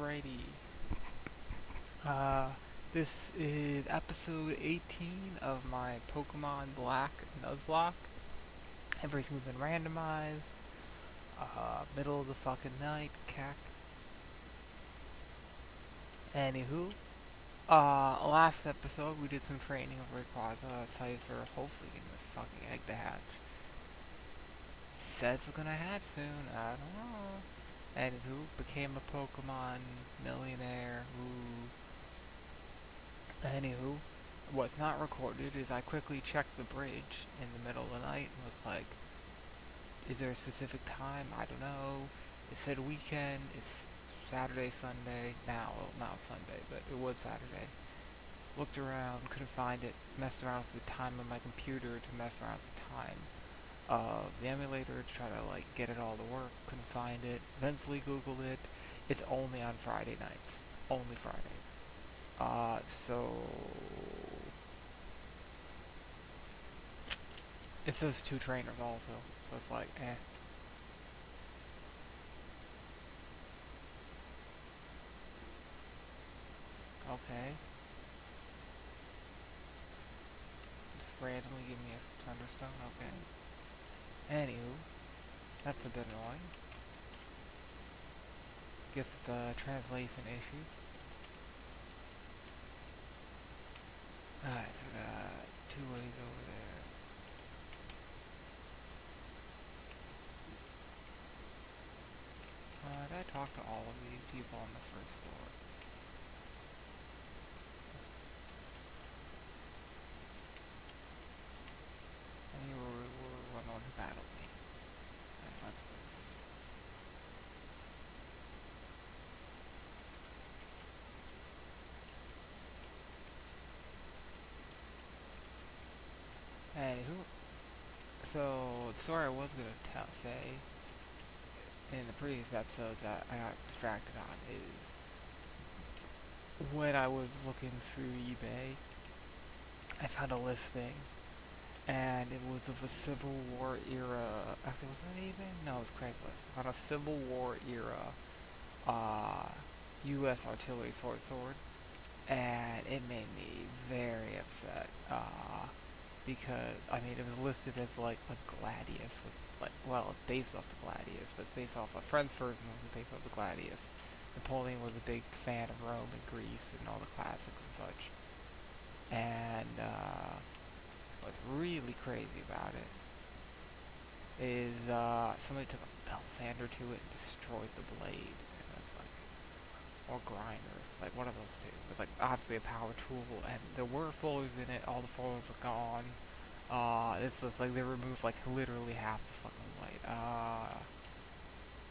Alrighty. Uh, this is episode 18 of my Pokemon Black Nuzlocke. Everything's been randomized. Middle of the fucking night, cack. Anywho, last episode we did some training of Rayquaza, Scyther, hopefully getting this fucking egg to hatch. Says it's gonna hatch soon, I don't know. Anywho, became a Pokemon millionaire who Anywho, what's not recorded is I quickly checked the bridge in the middle of the night and was like, is there a specific time? I don't know. It said weekend, it's Saturday, Sunday, now Sunday, but it was Saturday. Looked around, couldn't find it, messed around with the time on my computer to mess around with the time of the emulator to try to like get it all to work, couldn't find it, eventually Googled it. It's only on Friday nights. Only Friday. So it says two trainers also, so it's like, eh. Okay. Just randomly give me a thunderstone, okay. Anywho, that's a bit annoying. Guess the translation issue. Alright, so we got two ways over there. Did I talk to all of these people on the first floor? And you were one of who battled me. Alright, what's this? Anywho, so the story I was gonna say in the previous episodes that I got distracted on is when I was looking through eBay, I found a listing, and it was of a Civil War era. Actually, was it eBay? No, it was Craigslist. On a Civil War era, U.S. artillery sword, and it made me very upset. Because I mean, it was listed as like a Gladius was like, well, it's based off the Gladius, but it's based off a French version was based off the Gladius. Napoleon was a big fan of Rome and Greece and all the classics and such. And what's really crazy about it is somebody took a belt sander to it and destroyed the blade. And it's like, or grinder, like one of those two. It was like obviously a power tool, and there were folders in it. All the folders are gone. It's just like they removed like literally half the fucking blade.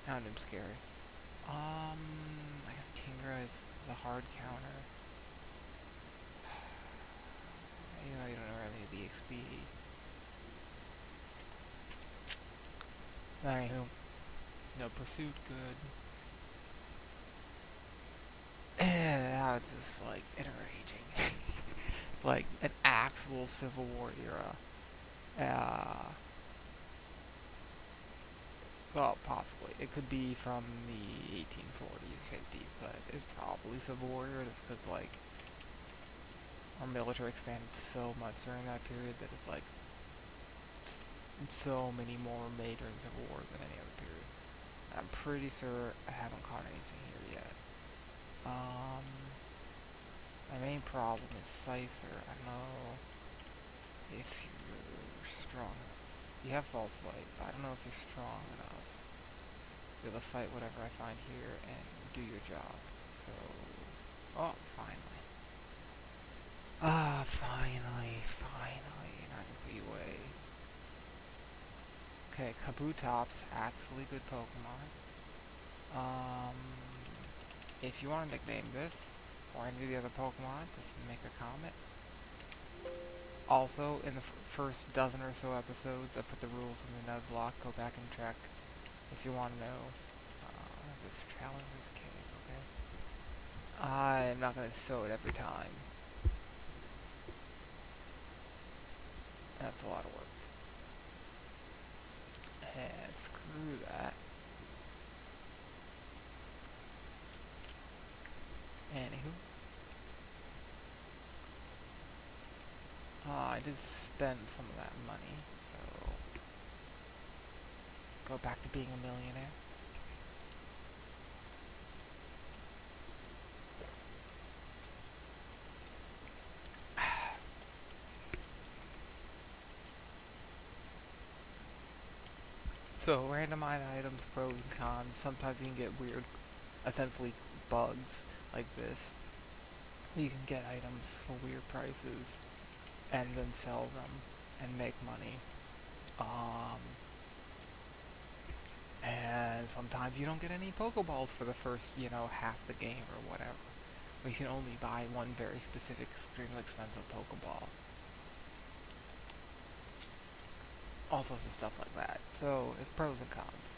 Found him scary. I guess Tingra is the hard counter. You don't really need the XP. Anywho, no pursuit, good. Now it's just like enraging. Like an actual Civil War era. Well, possibly. It could be from the 1840s, 50s, but it's probably Civil War era just because, like, our military expanded so much during that period that it's like so many more made during Civil War than any other period. I'm pretty sure I haven't caught anything here yet. My main problem is Scyther. I don't know if you're strong enough. You have false light, but I don't know if you're strong enough to be able to fight whatever I find here and do your job. So, oh, finally. Finally, not gonna be away. Okay, Kabutops, actually good Pokemon. Um, if you want to nickname this, or any of the other Pokemon, just make a comment. Also, in the first dozen or so episodes, I put the rules in the Nuzlocke. Go back and check if you want to know. This Challenger's Cave, okay? I'm not going to show it every time. That's a lot of work. And screw that. to spend some of that money, so go back to being a millionaire. So randomized items, pros and cons. Sometimes you can get weird, essentially bugs like this. You can get items for weird prices and then sell them and make money. Um, and sometimes you don't get any Pokeballs for the first, half the game or whatever. Or you can only buy one very specific, extremely expensive Pokeball. All sorts of stuff like that. So it's pros and cons.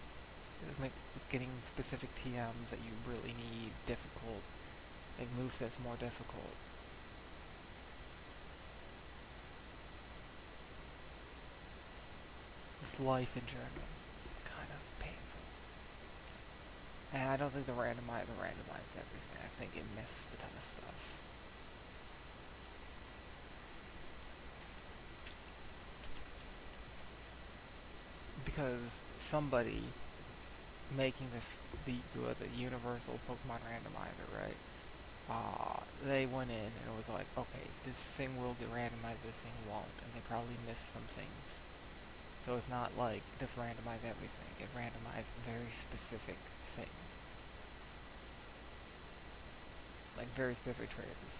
It makes getting specific TMs that you really need difficult. Make movesets more difficult. It's life in general. Kind of painful. And I don't think the randomized everything. I think it missed a ton of stuff. Because somebody making the universal Pokemon randomizer, right? They went in and it was like, okay, this thing will get randomized, this thing won't, and they probably missed some things. So it's not like just randomize everything. It randomized very specific things. Like very specific traders.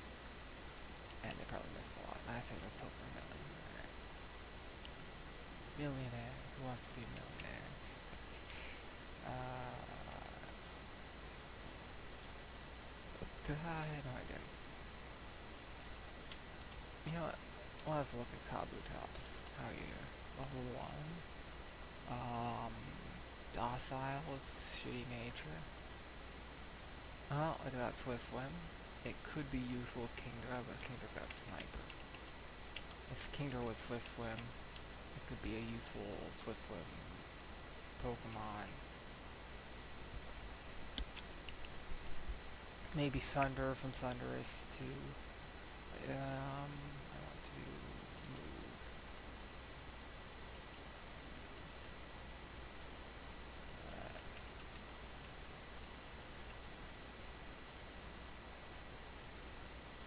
And they probably missed a lot. And I think that's so for a millionaire. Millionaire. Who wants to be a millionaire? I had no idea. You know what? Well, let's look at Kabutops. How are you? Level 1. Docile, shitty nature. Oh, look at that Swift Swim. It could be useful with Kingdra, but Kingdra's got Sniper. If Kingdra was Swift Swim, it could be a useful Swift Swim Pokemon. Maybe Sunder from Sundurus too. I want to move.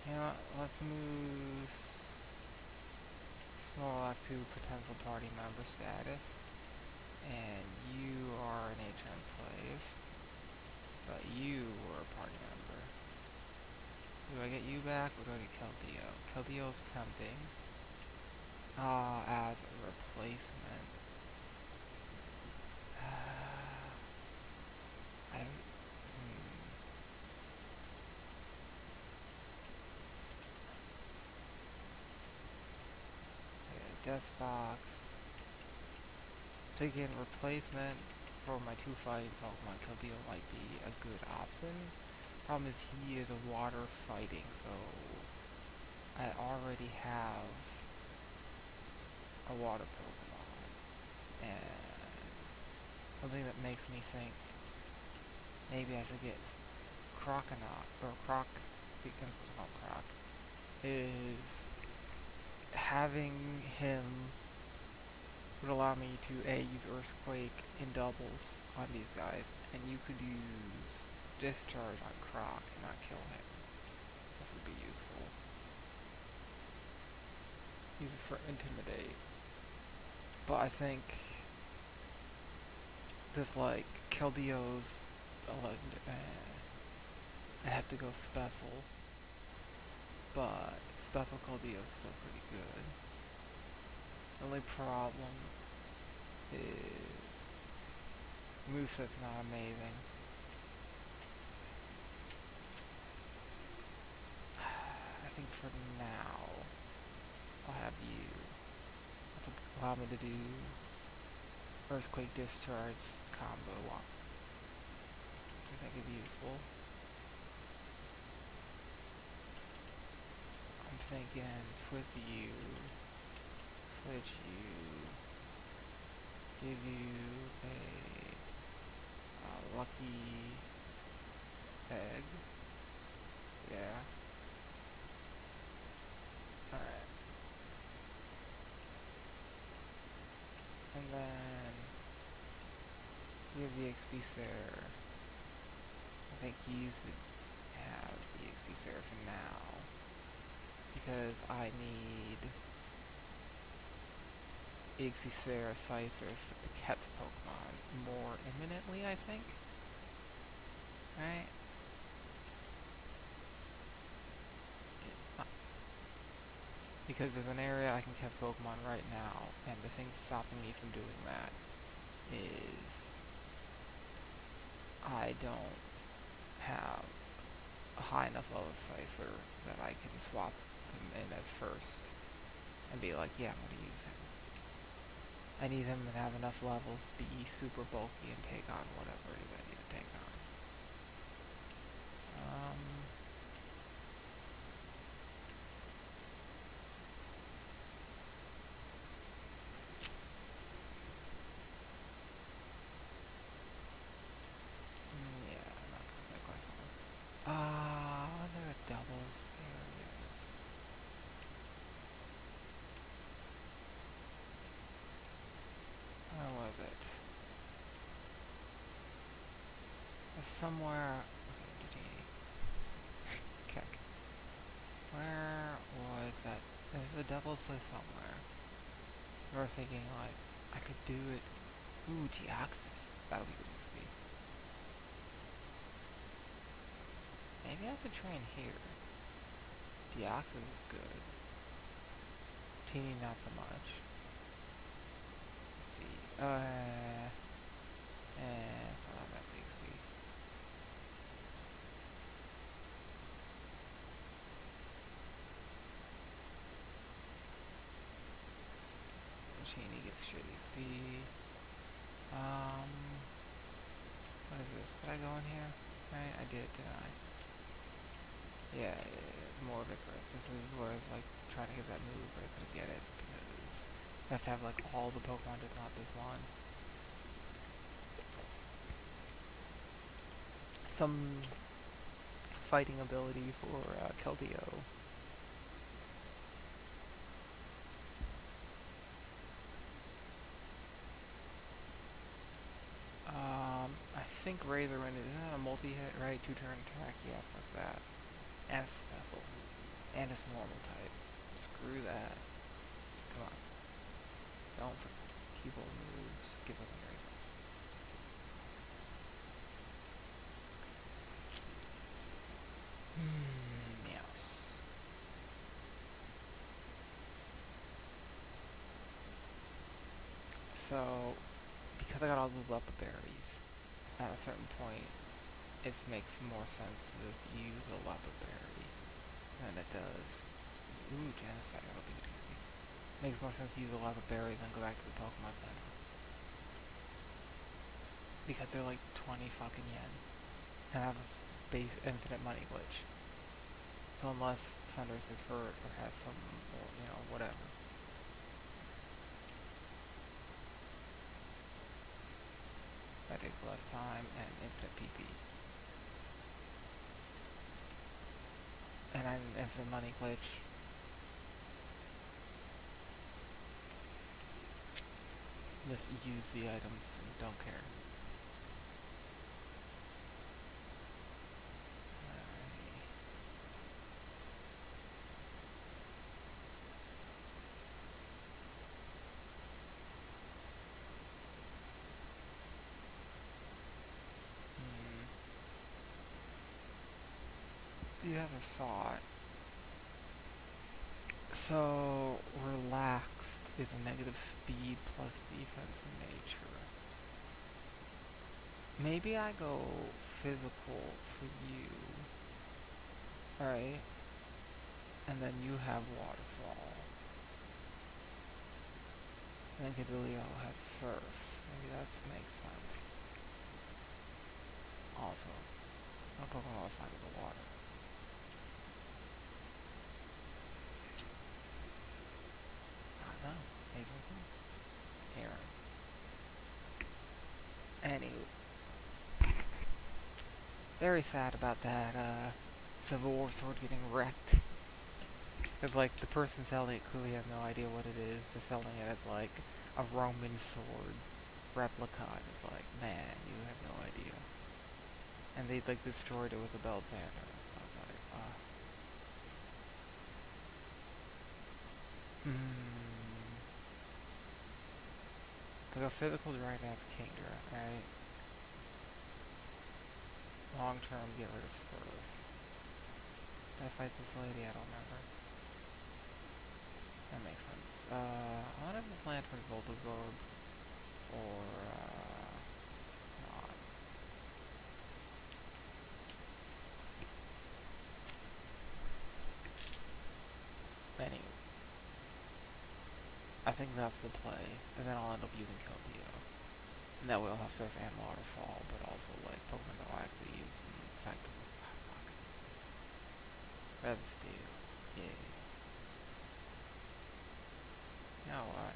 You know what? Let's move Snorlax to potential party member status. And you are an HM slave. But you were a party member. Do I get you back or do I get Keldeo? Keldeo's tempting. As a replacement. I don't... Death Box. Thinking replacement for my two fighting Pokemon. Keldeo might be a good option. Problem is he is a water fighting, so I already have a water Pokemon. And something that makes me think maybe I should get Croconaut, or Croc, because it's not Croc, is having him would allow me to use Earthquake in doubles on these guys, and you could use Discharge on Croc and not kill him. This would be useful. Use it for Intimidate. But I think this, like, Keldeo's I have to go Special. But Special Keldeo is still pretty good. The only problem is moveset's not amazing. I think for now I'll have you. That's allow me to do Earthquake Discharge combo one. I think it'd be useful. I'm thinking switch you, give you a lucky egg. Yeah. Alright. the XP there. I think you should have the XP there for now. Because I need EXP Sarah Scythers for the cat's Pokemon more imminently, I think. Right? Because there's an area I can catch Pokemon right now, and the thing stopping me from doing that is I don't have a high enough level Scyther that I can swap him in as first and be like, yeah, I'm going to use him. I need him to have enough levels to be super bulky and take on whatever it is I need to take on. Yeah, I'm not gonna make life hard. There are doubles areas. Where was it? Somewhere. Okay, where was that? There's a doubles place somewhere. We were thinking like I could do it. Ooh, Deoxys. That would be good XP. Maybe I have to train here. Deoxys is good. Teeny not so much. Let's see. That's XP. Genie gets straight XP. What is this? Did I go in here? Right, I did, didn't I? Yeah, more vigorous. This is where it's like trying to get that move, but I couldn't get it because you have to have like all the Pokemon, just not this one. Some fighting ability for Keldeo. I think Razor Wind is not a multi-hit, right? 2-turn attack, yeah, fuck that. And it's special. And it's normal type. Screw that. Come on. Don't keep all moves. Give up on Razor. Yes. So, because I got all those Leopard Berries, at a certain point, it makes more sense to just use a Leopard Berry than it does. Ooh, Genocide, that'll be good. Makes more sense to use a Leopard Berry than go back to the Pokemon Center. Because they're like 20 fucking yen. And have a base infinite money glitch. So unless Cinderace is hurt or has some, or, whatever. That takes less time and infinite PP. And an infinite money glitch. Just use the items and don't care. You ever saw it? So, relaxed is a negative speed plus defense in nature. Maybe I go physical for you, right? And then you have waterfall. And then Cadillo has surf. Maybe that makes sense. Also, no Pokemon will find the water. I don't know. Hazelton? Aaron. Anywho. Very sad about that, Civil War sword getting wrecked. Because, like, the person selling it clearly has no idea what it is. They're selling it as, like, a Roman sword. replica, and it's like, man, you have no idea. And they like destroyed it with a belt sander. So I was like, Like a physical right now, Kingdra, right? Long term, get rid of Surf. Did I fight this lady? I don't remember. That makes sense. I wonder if this land for Voltagorb or not. Anyway, I think that's the play, and then I'll end up using Keldeo. And that way I'll have Surf and Waterfall, but also like Pokemon that I'll actually use and effectively. Red Steel. Yay. You know what?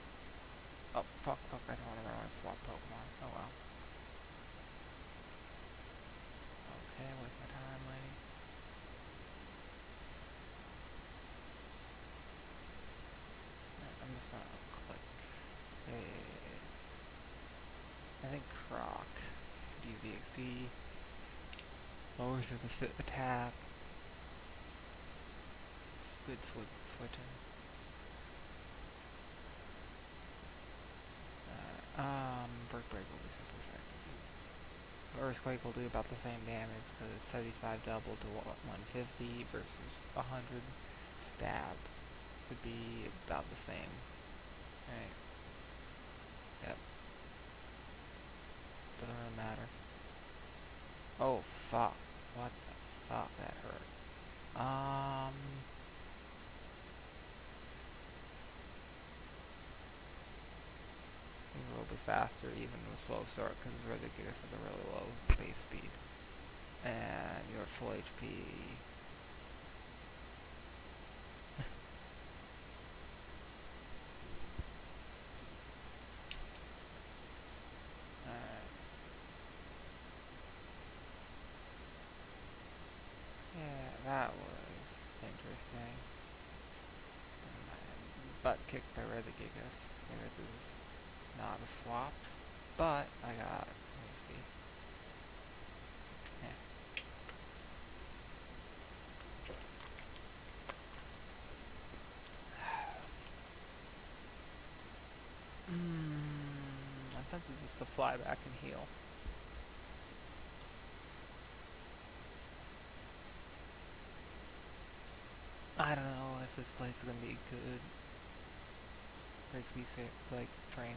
Oh, fuck, I don't want to run swap Pokemon. Oh well. Okay, waste my time, lady. I'm just gonna click. I think Croc. Use the XP. Lowers the attack. Good switching. Brick Break will be super effective. Earthquake will do about the same damage because it's 75 double to 150 versus 100. Stab would be about the same. Right. Yep. Doesn't really matter. Oh fuck. What the fuck? That hurt. He's a little bit faster even with slow start because Ridiculous has a really low base speed. And you're full HP. Alright. Yeah, that was interesting. Butt kicked by Regigigas. This is not a swap, but I got XP. Yeah. I'm tempted just to fly back and heal. I don't know if this place is gonna be good. Breaks me safe, like training.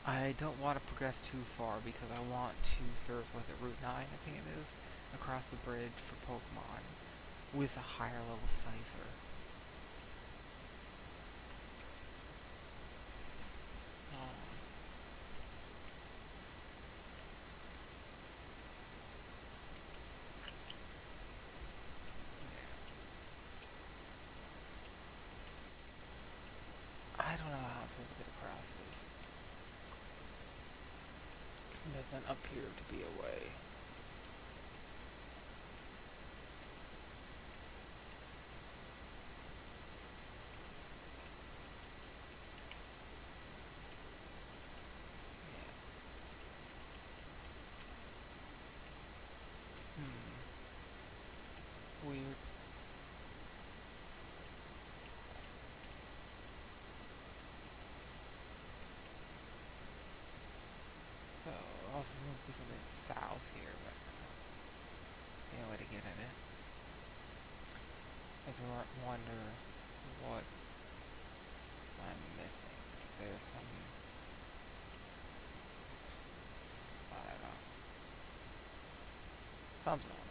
I don't want to progress too far because I want to serve with it Route 9, I think it is, across the bridge for Pokemon with a higher level Slicer. I don't know how I'm supposed to get across this. It doesn't appear to be a way. Weird. So, also seems to be something south here, but no way to get at it. I wonder what I'm missing. If there's some, I don't know, something going on.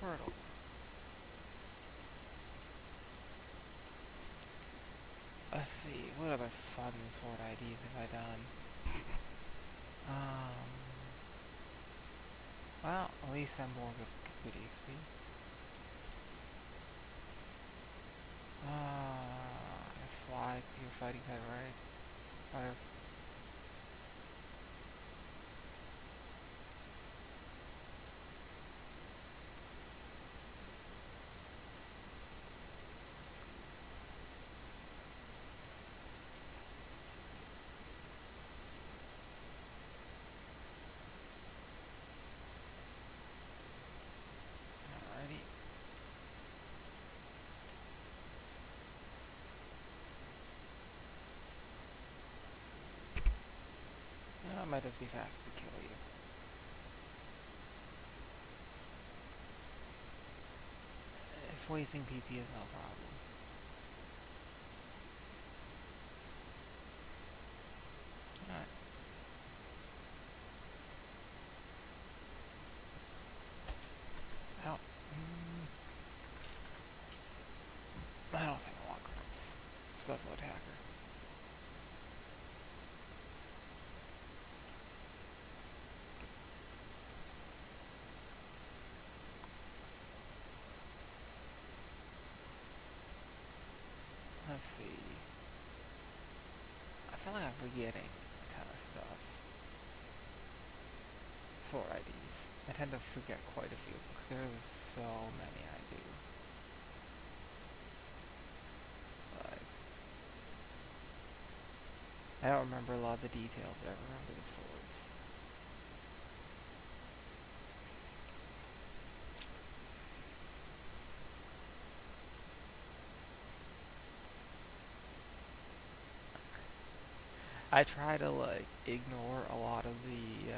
Squirtle. Let's see, what other fun sword IDs have I done? Well, at least I'm more good XP. Why? You're fighting type, right? Fire. Alrighty. It might just be faster to kill you. If wasting PP is no problem. Alright. I don't... I don't think I want Grips. Special attacker. Let's see. I feel like I'm forgetting a ton of stuff. Sword IDs. I tend to forget quite a few because there's so many I do. Like, I don't remember a lot of the details, but I remember the swords. I try to like ignore a lot of the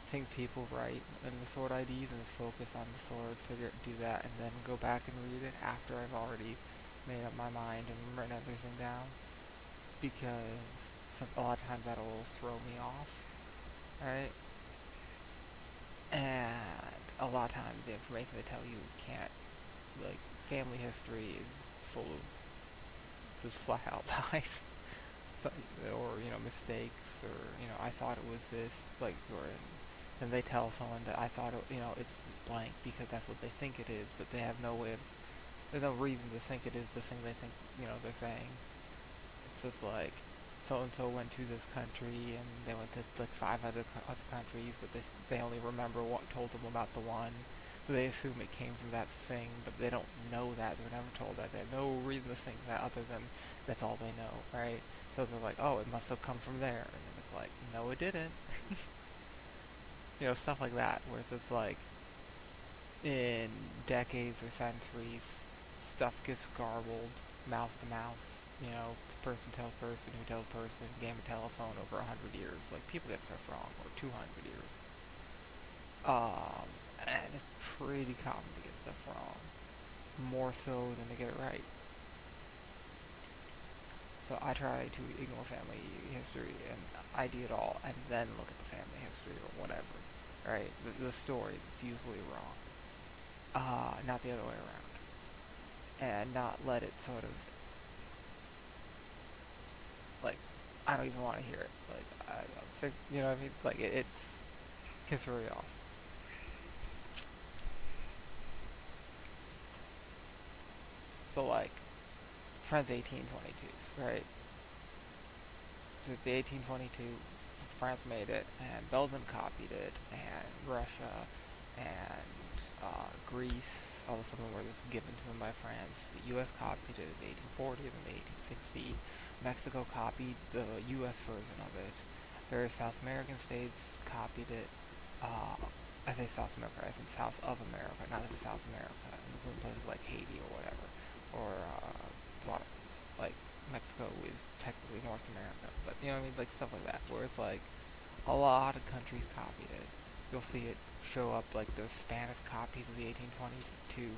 things people write in the sword IDs and just focus on the sword, do that, and then go back and read it after I've already made up my mind and written everything down. Because a lot of times that'll throw me off, right? And a lot of times the information they tell you can't, like, family history is full of just flat out lies. Or, mistakes, or, I thought it was this, like, or, and they tell someone that I thought it, it's blank because that's what they think it is, but they have no way of, there's no reason to think it is the thing they think, they're saying. It's just like, so-and-so went to this country, and they went to, like, five other countries, but they only remember what told them about the one. So they assume it came from that thing, but they don't know that. They're never told that. They have no reason to think that other than that's all they know, right? So they're like, oh, it must have come from there. And then it's like, no, it didn't. Stuff like that, where it's just like, in decades or centuries, stuff gets garbled, mouse to mouse, person tells person who tells person, game of telephone over 100 years. Like, people get stuff wrong, or 200 years. And it's pretty common to get stuff wrong. More so than to get it right. So I try to ignore family history and ID it all, and then look at the family history or whatever. Right? The story that's usually wrong. Not the other way around. And not let it sort of, like, I don't even want to hear it. Like, I don't think, you know what I mean? Like, it's, can throw you off. So, like, Friends 1822s, right? It's the 1822, France made it, and Belgium copied it, and Russia, and Greece, all of a sudden were just given to them by France. The U.S. copied it in the 1840s and the 1860s. Mexico copied the U.S. version of it. Various South American states copied it. I say South America, I think South of America, not in South America, in places like Haiti or whatever, or like Mexico is technically North America, but you know what I mean, like stuff like that, where it's like a lot of countries copied it. You'll see it show up like the Spanish copies of the 1822.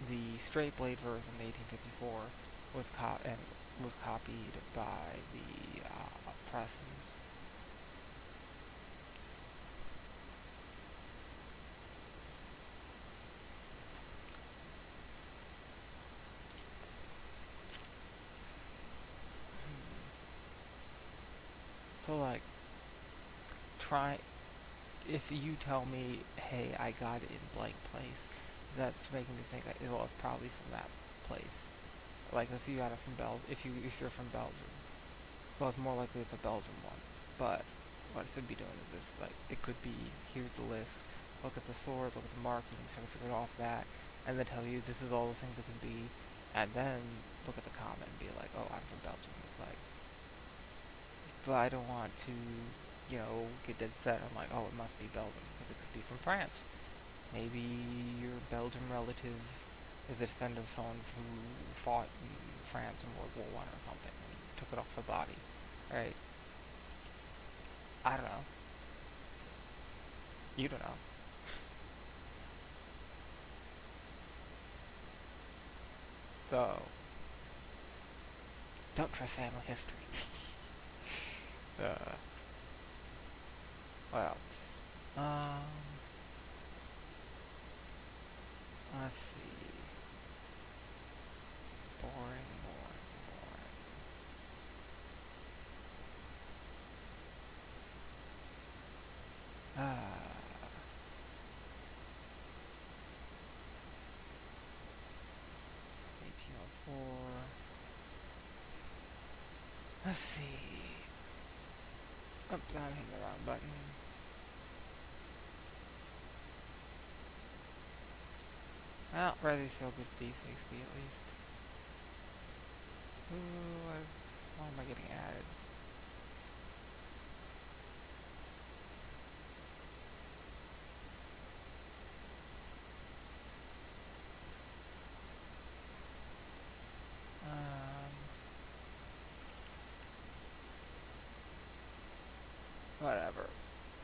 The straight blade version, the 1854, was copied by the Prussians. So like, try if you tell me, hey, I got it in blank place, that's making me think, well, it's probably from that place. Like if you got it from if you're from Belgium, well, it's more likely it's a Belgian one. But what it should be doing is this: like it could be here's the list. Look at the sword, look at the markings, try to figure it off that, and then tell you this is all the things it can be, and then look at the comment and be like, oh, I'm from Belgium. It's like, but I don't want to, get dead set. I'm like, oh, it must be Belgium because it could be from France. Maybe your Belgian relative is a descendant of someone who fought in France in World War One or something and took it off the body, right? I don't know. You don't know. So don't trust family history. uh, what else? Let's see. Boring, boring, boring. Ah. 1804. Let's see. Oh, I'm hitting the wrong button. Well, rather still gives D6B at least. Why am I getting added? Um, Whatever.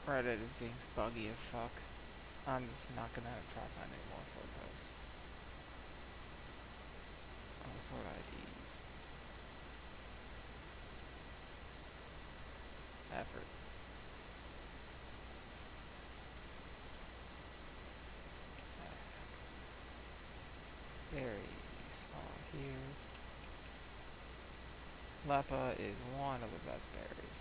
Reddit is being buggy as fuck. I'm just not gonna try to find any more sword posts. Oh, sword ID. Effort. Berries are here. Lepa is one of the best berries.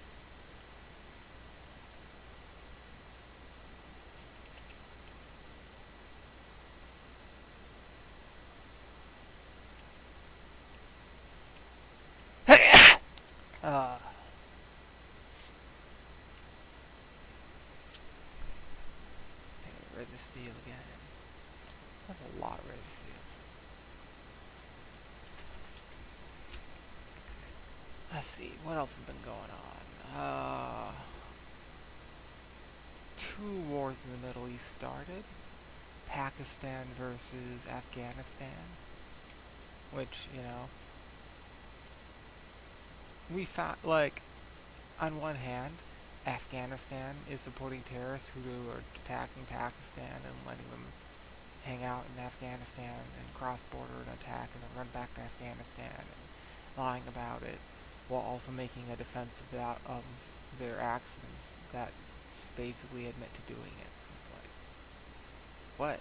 uh, Red steel again. That's a lot of red steels. Let's see, what else has been going on? Two wars in the Middle East started. Pakistan versus Afghanistan. Which, we found, like, on one hand, Afghanistan is supporting terrorists who are attacking Pakistan and letting them hang out in Afghanistan and cross border and attack and then run back to Afghanistan and lying about it, while also making a defense of their actions that basically admit to doing it. So it's like, what?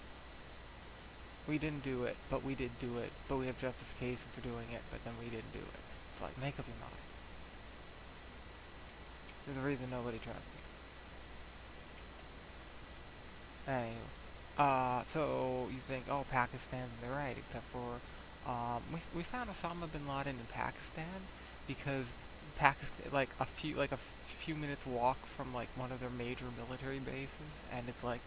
We didn't do it, but we did do it, but we have justification for doing it, but then we didn't do it. It's like, make up your mind. There's a reason nobody trusts you. Anywho, so you think, oh, Pakistan's in the right, except for, we found Osama bin Laden in Pakistan because Pakistan, like a few minutes walk from like one of their major military bases, and it's like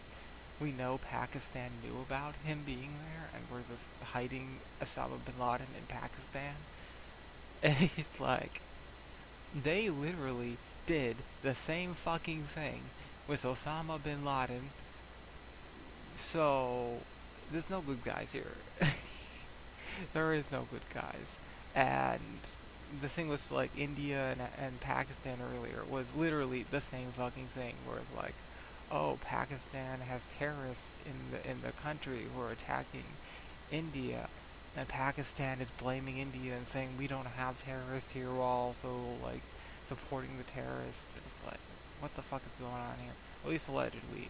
we know Pakistan knew about him being there, and we're just hiding Osama bin Laden in Pakistan, and it's like they literally did the same fucking thing with Osama bin Laden. So there's no good guys here. There is no good guys. And the thing with like India and Pakistan earlier was literally the same fucking thing, where it's like, oh, Pakistan has terrorists in the country who are attacking India, and Pakistan is blaming India and saying we don't have terrorists here, while also like supporting the terrorists. It's like, what the fuck is going on here? At least allegedly.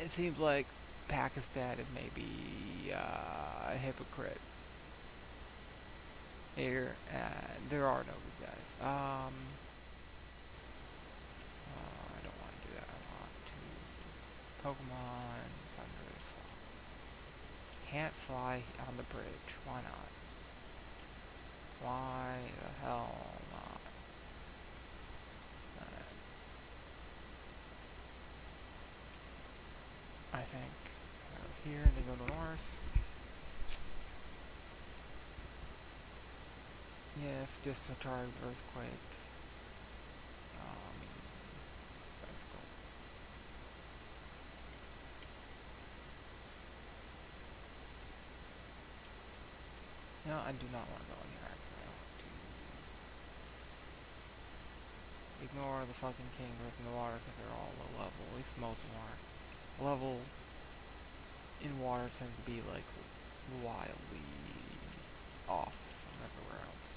It seems like Pakistan is maybe a hypocrite here, and there are no good guys. I don't want to do that. I want to Pokemon Thunderous. can't fly on the bridge. Why not? Why the hell not? I think here and then go to north. Yes, discharge earthquake. Let's go. No, I do not want to go in here actually. I want to ignore the fucking kingers in the water because they're all low level. At least most of them are. Level in water tends to be like wildly off from everywhere else.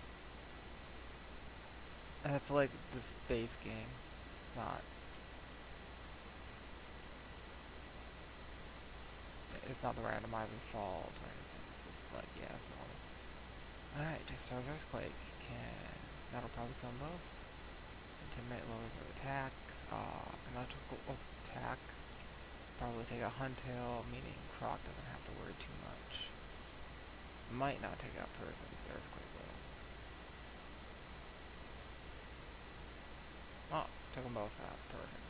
And it's like this base game. It's not. It's not the randomizer's fault or anything. It's just like, yeah, it's normal. Alright, discharge earthquake. That'll probably kill them both. Intimidate lowers their attack. Electrical attack. Probably take a hunt tail, meaning Croc doesn't have to worry too much. Might not take out Persian with the earthquake though. Oh, took them both out. Persian.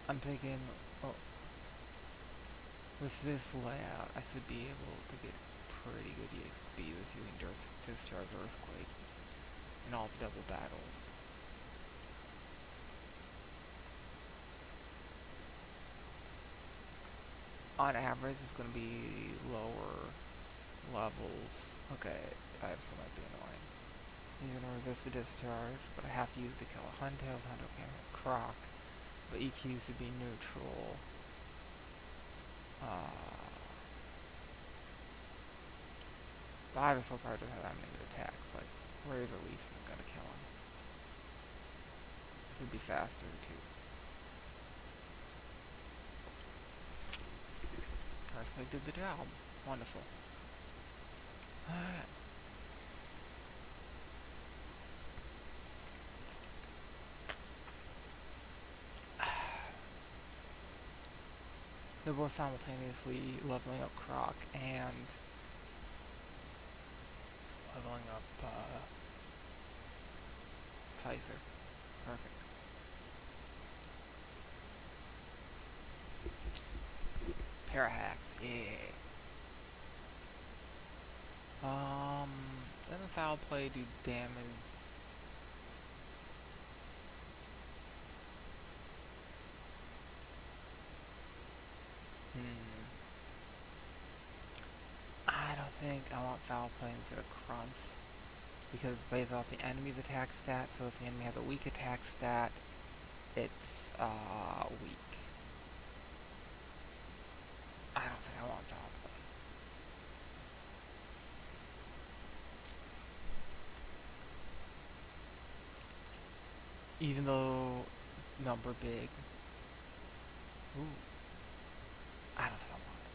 I'm thinking, oh, with this layout, I should be able to get pretty good EXP with using Discharge Earthquake in all the double battles. On average, it's going to be lower levels. Okay, so might be annoying. He's going to resist the discharge, but I have to use to kill a Huntail. Huntail can't hit Croc, but EQ should be neutral. But I have a sword card that has unlimited attacks, like Razor Leaf isn't gonna kill him. This would be faster too. Earthquake did the job. Wonderful. Alright. They're both simultaneously leveling up Croc and leveling up Typher. Perfect. Parahacks, yeah. Doesn't foul play do damage? I don't think I want foul play instead of Crunts. Because it's based off the enemy's attack stat, so if the enemy has a weak attack stat, it's weak. I don't think I want foul play. Even though number big. Ooh. I don't think I want it.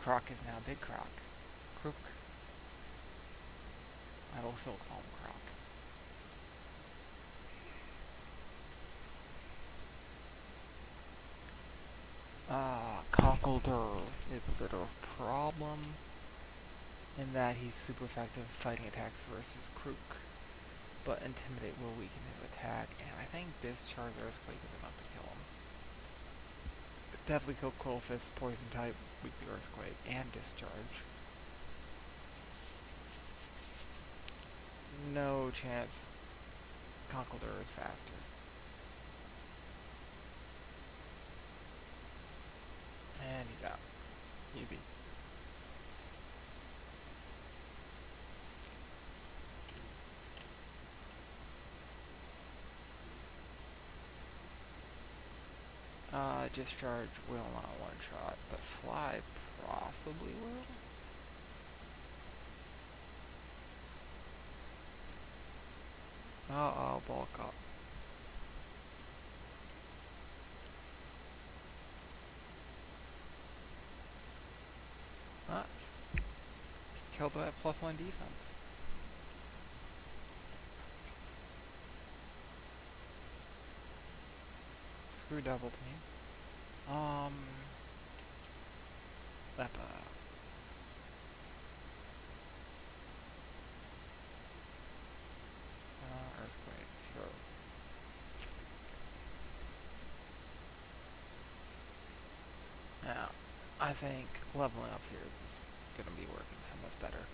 Croc is now Big Croc. Crook. I will still call him Croc. Cockledor is a bit of a problem in that he's super effective fighting attacks versus Crook, but Intimidate will weaken his attack, and I think Discharge Earthquake is enough to kill him. Definitely kill Quillfist, Poison type, weak to Earthquake, and Discharge. No chance Cockledor is faster. And he's out. Easy. Discharge will not one-shot, but Fly possibly will. Uh-oh, bulk up. Killed that +1 defense. Screw double team. Lepa. Earthquake, sure. Now, I think leveling up here is going to be working so much better.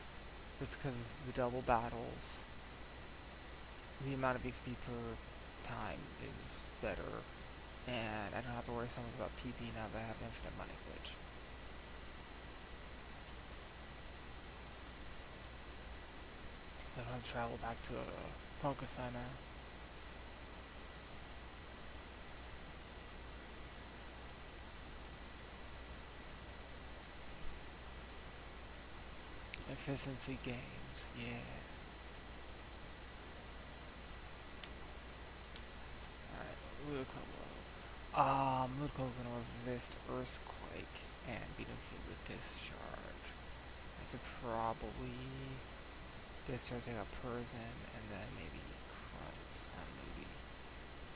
Just because the double battles, the amount of XP per time is better, and I don't have to worry so much about PP now that I have infinite money glitch. I don't have to travel back to a Poké Center. Efficiency games, yeah. Alright, Ludicolo. Ludico's gonna resist Earthquake and be defeated with Discharge. That's a probably discharging a person and then maybe Crunch on Moody.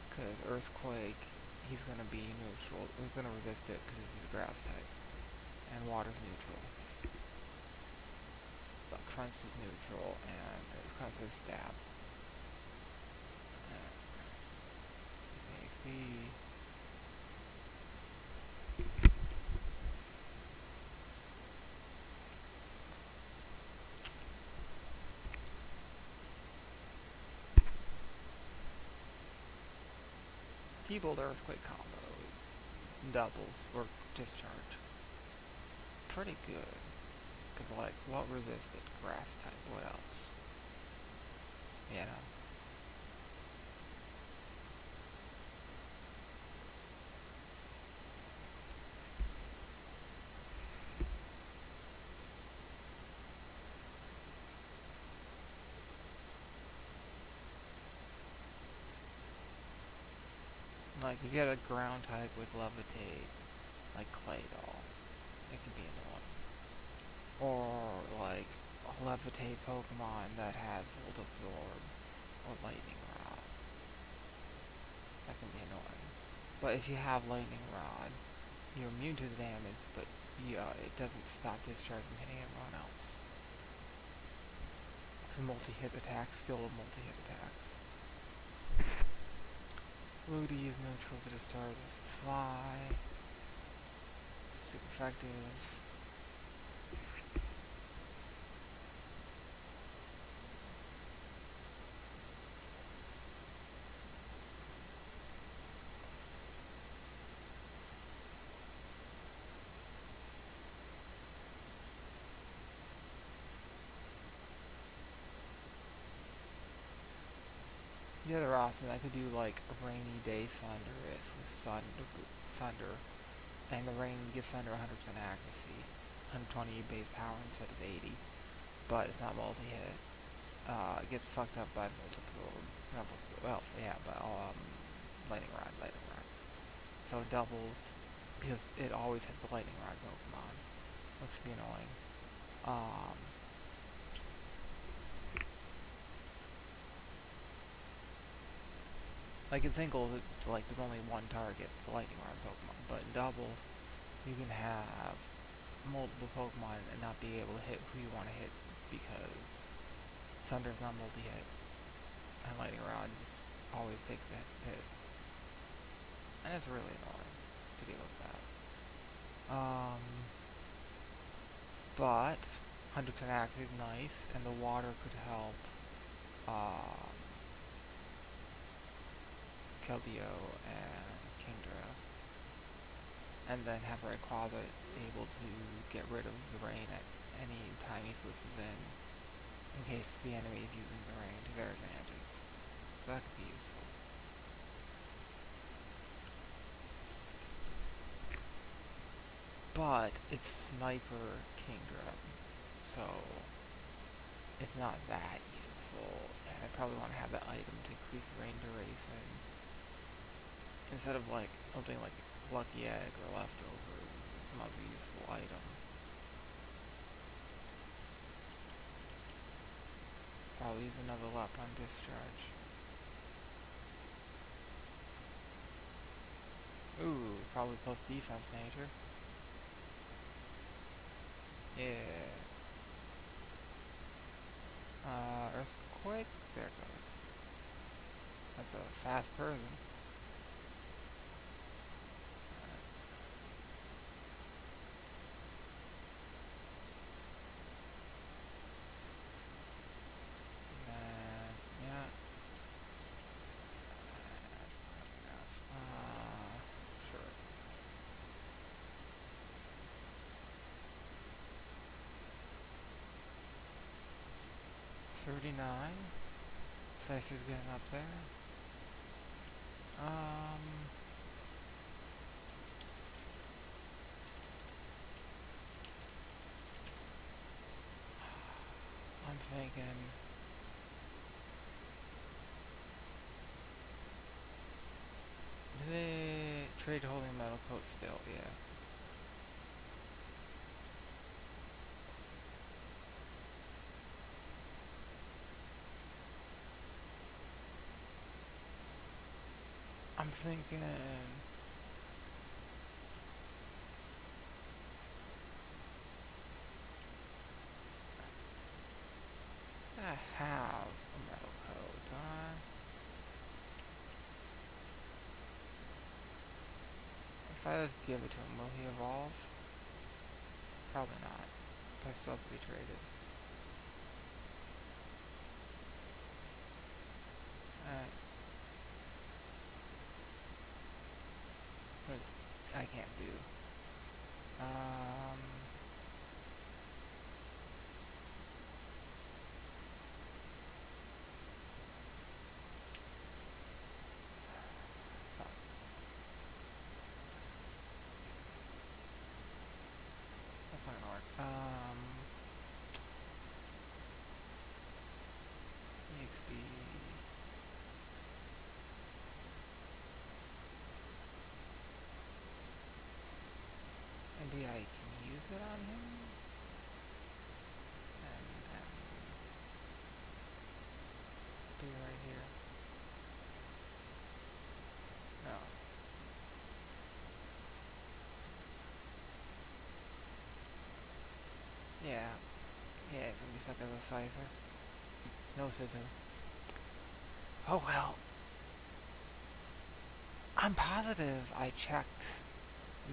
Because Earthquake, he's gonna be neutral. He's gonna resist it because he's a grass type. And water's neutral. But Crunch is neutral and Crunch is stab. XP. T-Bolt Earthquake combos, doubles, or discharge. Pretty good. Because, like, what resisted? Grass type, what else? You know? Like, if you had a ground type with Levitate, like Claydol, it could be annoying. Or, like, a Levitate Pokemon that has Volt Absorb or Lightning Rod. That can be annoying. But if you have Lightning Rod, you're immune to the damage, but it doesn't stop discharging hitting everyone else. Because multi-hit attacks still multi-hit attacks. Rudy is neutral to discharge as Fly. Super effective. The other option, I could do like a Rainy Day Thunderous with Thunder, and the rain gives Thunder 100% accuracy, 120 base power instead of 80, but it's not multi-hit. It gets fucked up by Lightning Rod. So it doubles, because it always hits the Lightning Rod Pokemon, which would be annoying. Like in singles, like there's only one target, the Lightning Rod Pokemon, but in doubles, you can have multiple Pokemon and not be able to hit who you want to hit because Thunder's not multi-hit, and Lightning Rod just always takes the hit. And it's really annoying to deal with that. But 100% accuracy is nice, and the water could help Keldeo and Kingdra. And then have Rayquaza able to get rid of the rain at any time he switches in case the enemy is using the rain to their advantage. So that could be useful. But it's Sniper Kingdra, so it's not that useful, and I probably want to have that item to increase the rain duration instead of like something like Lucky Egg or Leftover, some other useful item. I'll use another lap on discharge. Ooh, probably plus defense nature. Yeah. Earthquake? There it goes. That's a fast person. And then, yeah. Sure. 39. Slicer's getting up there. I'm thinking. Do they trade holding metal coat still? Yeah. I'm thinking. I have a metal coat, don't I? If I just give it to him, will he evolve? Probably not. But still have to be traded. Alright. I can't do. Um. Fuck. That's not gonna work. EXP. Maybe I can use it on him? And be right here. No. Yeah. Yeah, it's gonna be stuck as a sizer. No scissor. Oh well. I'm positive I checked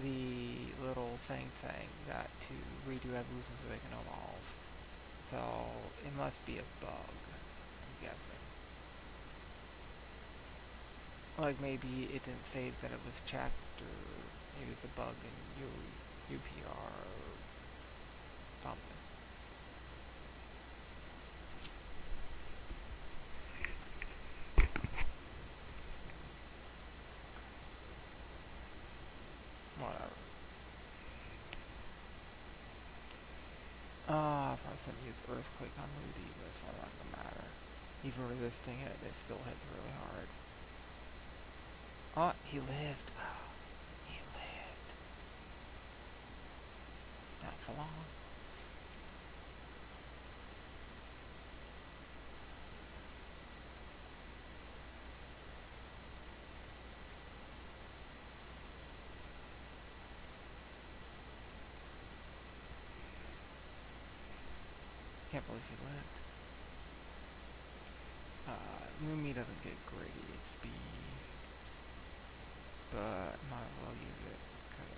the little thing that to redo evolution so they can evolve. So it must be a bug, I'm guessing. Like maybe it didn't save that it was checked, or maybe it's a bug in UPR or something. Whatever. I probably shouldn't use Earthquake on Moody, but it's probably not gonna matter. Even resisting it, it still hits really hard. Oh, he lived. He lived. Not for long. Can't believe he lived. Moomy doesn't get great XP, but might as well use it because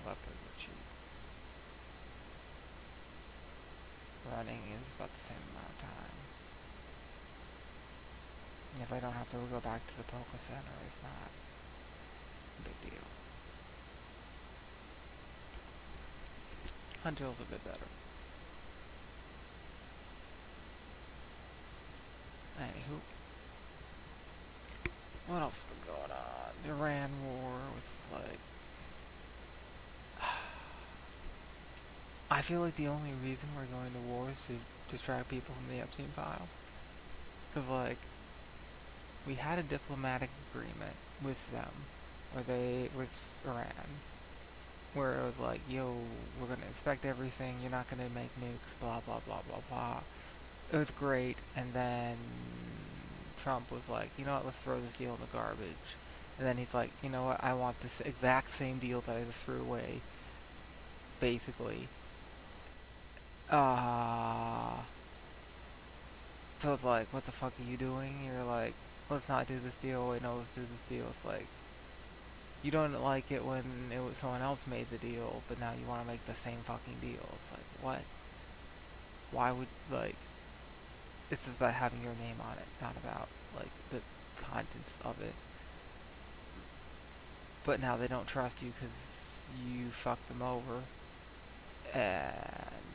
weapons are cheap. Running is about the same amount of time. And if I don't have to go back to the Poké Center, it's not a big deal. Huntil's a bit better. Anywho, what else has been going on? The Iran War was like... I feel like the only reason we're going to war is to distract people from the Epstein files. Because, like, we had a diplomatic agreement with them, with Iran, where it was like, yo, we're gonna inspect everything, you're not gonna make nukes, blah, blah, blah, blah, blah. it was great, and then Trump was like, you know what, let's throw this deal in the garbage. And then he's like, you know what, I want this exact same deal that I just threw away, basically. Uh, so it's like, what the fuck are you doing? You're like, let's not do this deal. Wait, no, let's do this deal. It's like, you don't like it when it was someone else made the deal, but now you want to make the same fucking deal. It's like, what? Why would, like, it's just about having your name on it, not about, like, the contents of it. But now they don't trust you because you fucked them over, and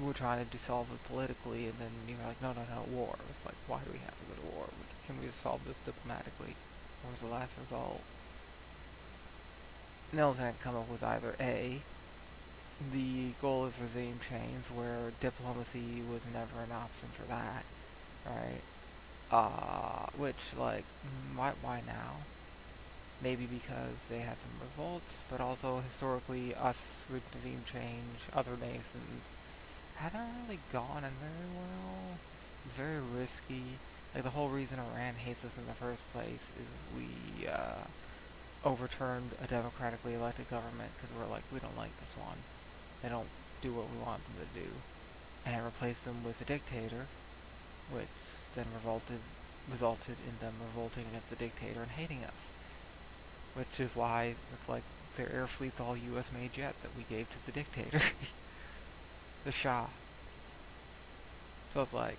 we're trying to dissolve it politically, and then you're like, no, no, no, war. It's like, why do we have to go to war? Can we just solve this diplomatically? What was the last result? Nels had come up with either A, the goal of regime change, where diplomacy was never an option for that, right? Which, like, why now? Maybe because they had some revolts, but also historically, us with regime change, other nations, hasn't really gone in very well. It's very risky. Like, the whole reason Iran hates us in the first place is we overturned a democratically elected government because we're like, we don't like this one. They don't do what we want them to do. And replaced them with a dictator, which then resulted in them revolting against the dictator and hating us. Which is why it's like their air fleet's all US made jets that we gave to the dictator. The Shah. So it's like,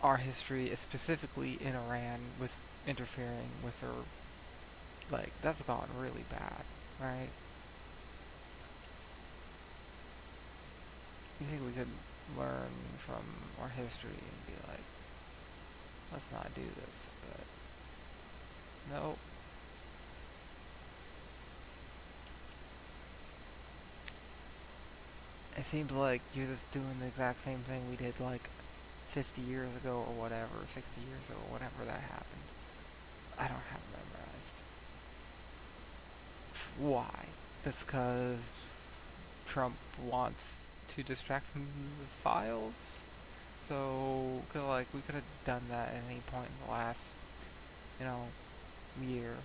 our history, specifically in Iran, with interfering with her, like, that's gone really bad, right? You think we could learn from our history and be like, let's not do this, but no. It seems like you're just doing the exact same thing we did like 50 years ago or whatever, 60 years ago, whatever that happened. I don't have it memorized. Why? Just because Trump wants to distract from the files? So, like, we could have done that at any point in the last, you know, year.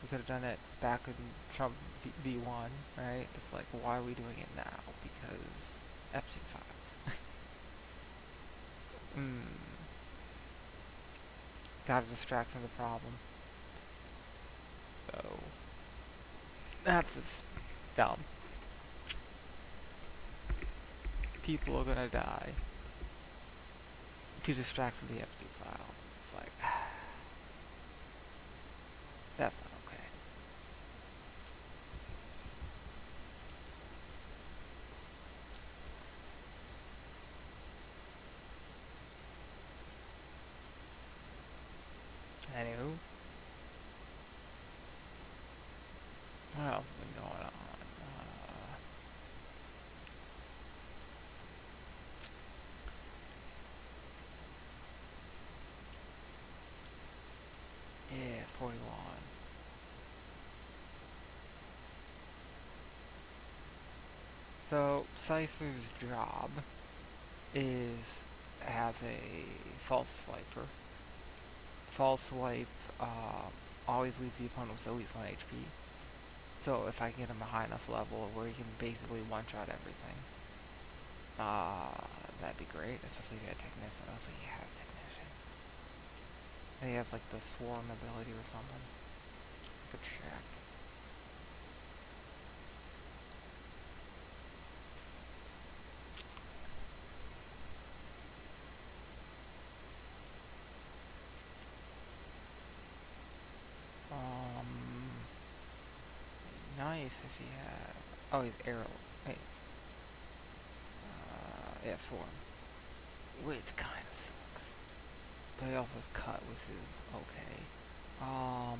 We could have done it back in Trump V1, right? It's like, why are we doing it now? Because Epstein files. Gotta distract from the problem. So, that's just dumb. People are gonna die to distract from the Epstein files. It's like, that's not okay. Anywho, what else has been going on? Yeah, 41. So, Sicer's job is as a false swiper. False swipe always leaves the opponent with at least 1 HP. So if I get him a high enough level where he can basically one-shot everything, that'd be great, especially if he had Technician. I don't think he has Technician. He has like the Swarm ability or something. Good check. Nice if he had. Oh, he's arrow. Wait. Yeah, Swarm. Which kind of sucks. But he also has cut, which is okay. Um.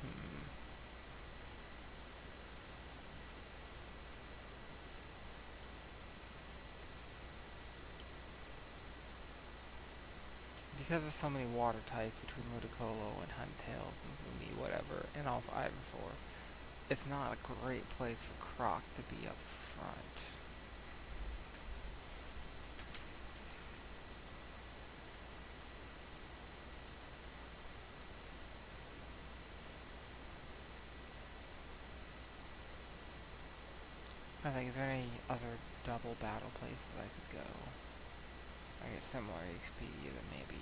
Hmm. because there's so many water types between Ludicolo and Huntail and Gloomy, whatever, and also Ivysaur, it's not a great place for Croc to be up front. I think, is there any other double battle places I could go? I get similar XP, then maybe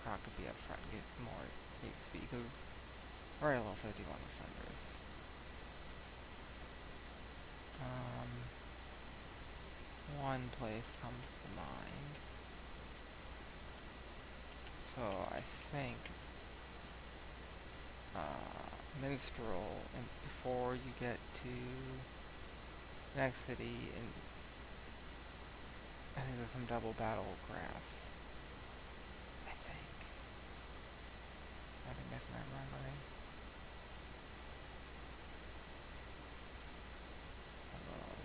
Croc could be up front and get more XP, because we're at level 51 with Cinderace. One place comes to mind. So I think Minstrel, and before you get to the next city, and I think there's some double battle grass. I think. I think that's my memory.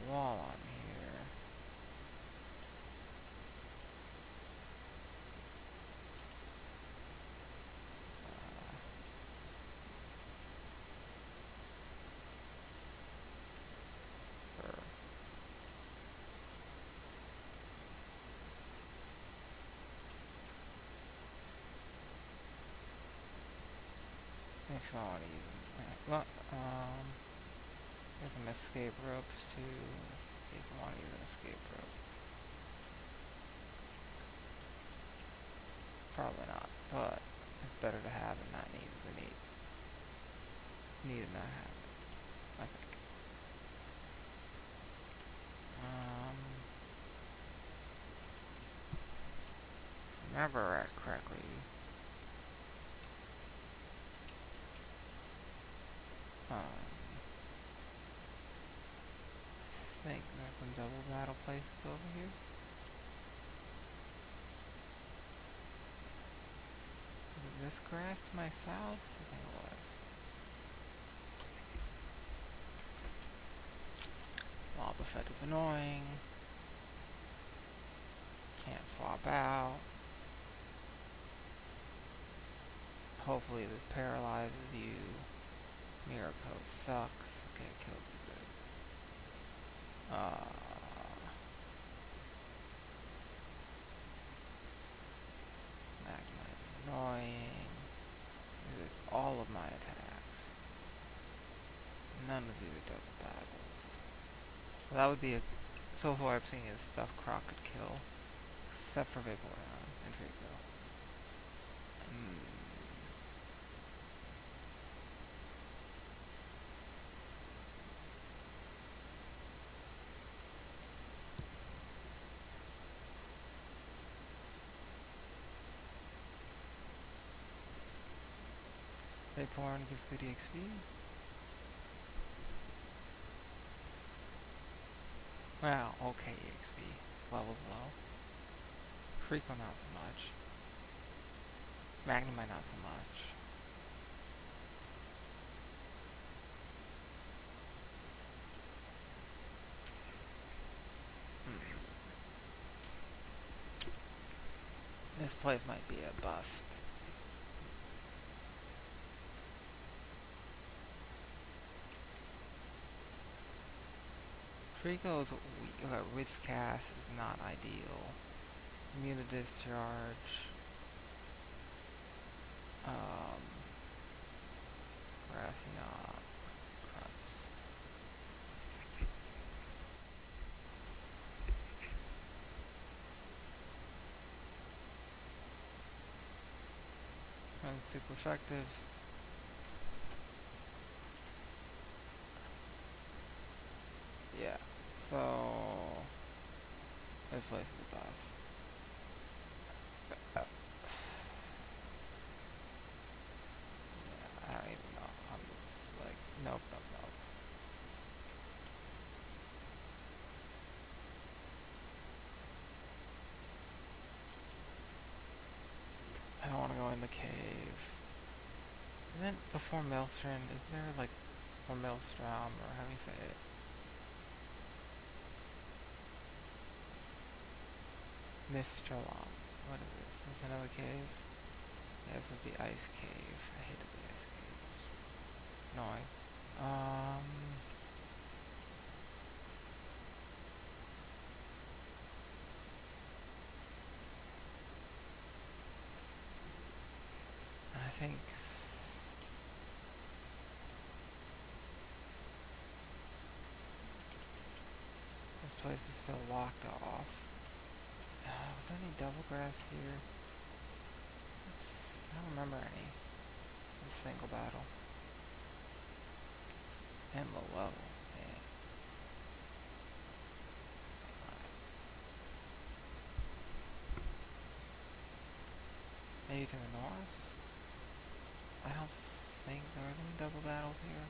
A wall on here. If I want to use them. Well, there's some escape ropes too. Let's see if I want to use an escape rope. Probably not, but it's better to have and not need than need and not have it, I think. Remember it correctly. I think there's some double battle places over here. Is it this grass to my south? I think it was. Wobbuffet is annoying. Can't swap out. Hopefully this paralyzes you. Miracle sucks. Okay, it killed you good. Magnemite is annoying. Resist all of my attacks. None of these are double battles. So that would be a... So far I've seen is stuff Croc could kill. Except for Vaporeon and Draco. Vaporeon gives good EXP. Well, okay EXP. Levels low. Freako not so much. Magnemite not so much. This place might be a bust. Freako's risk cast is not ideal. Immune to discharge. Grassing up. Crunch. And super effective. Yeah, so this place is a bust. Yeah, I don't even know. I'm just like, nope. I don't want to go in the cave. Isn't before Maelstrom, is there like, or Maelstrom, or how do you say it? Mistralon. What is this? Is this another cave? Yeah, this was the ice cave. I hated the ice caves. Annoying. I think this place is still locked off. Was there any double grass here? I don't remember any. A single battle. And low level. Yeah. Maybe to the north? I don't think there are any double battles here.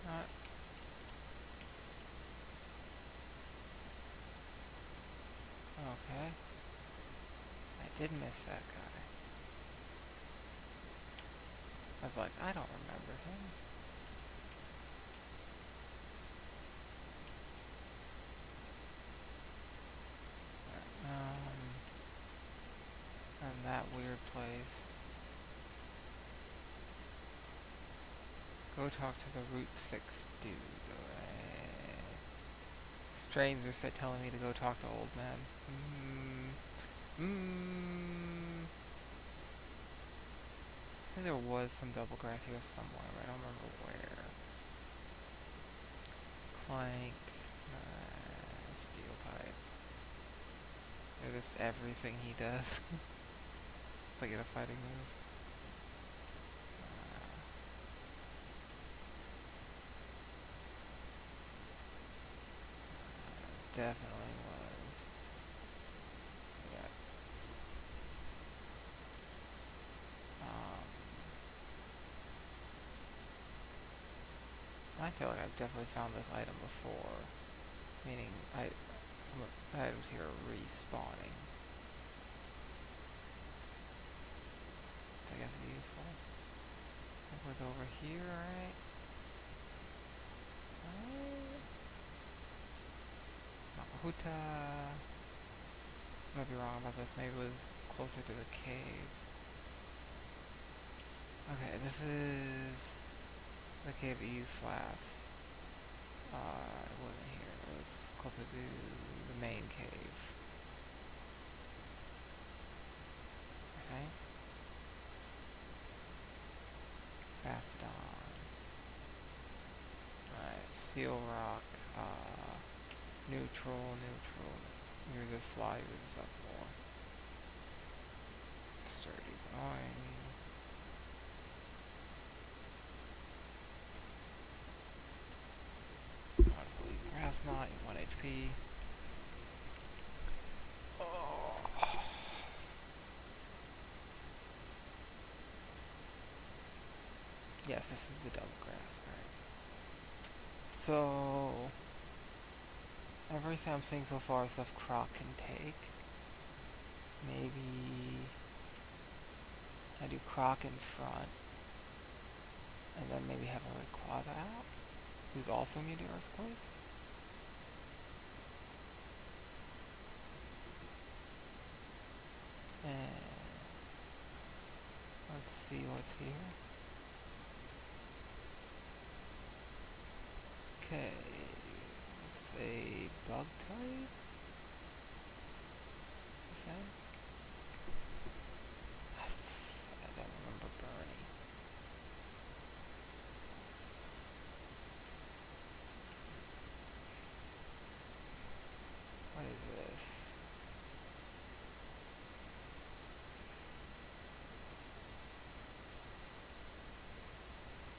Not. Okay. I did miss that guy. I was like, I don't remember him. And that weird place. Go talk to the Route 6 dude. Strangers said telling me to go talk to old men. I think there was some double grass here somewhere, but I don't remember where. Clank. Steel type. They're just everything he does. It's like a fighting move. Definitely was. Yeah. I feel like I've definitely found this item before. Meaning, some of the items here are respawning. Which I guess is useful. It was over here, right? Mahuta. Might be wrong about this. Maybe it was closer to the cave. Okay, this is the cave that used last. It wasn't here. It was closer to the main cave. Okay. Mastodon. Alright, seal rock. Neutral. You're this fly, you're this up more. Sturdy's annoying. Might as well use grass knot, you 1 HP. Oh. Yes, this is the double grass, alright. So, everything I'm seeing so far is stuff Croc can take. Maybe I do Croc in front, and then maybe have a Rayquaza out, who's also immune to Earthquake. And let's see what's here. Okay, it's a bug type. Okay. I don't remember Bernie. What is this?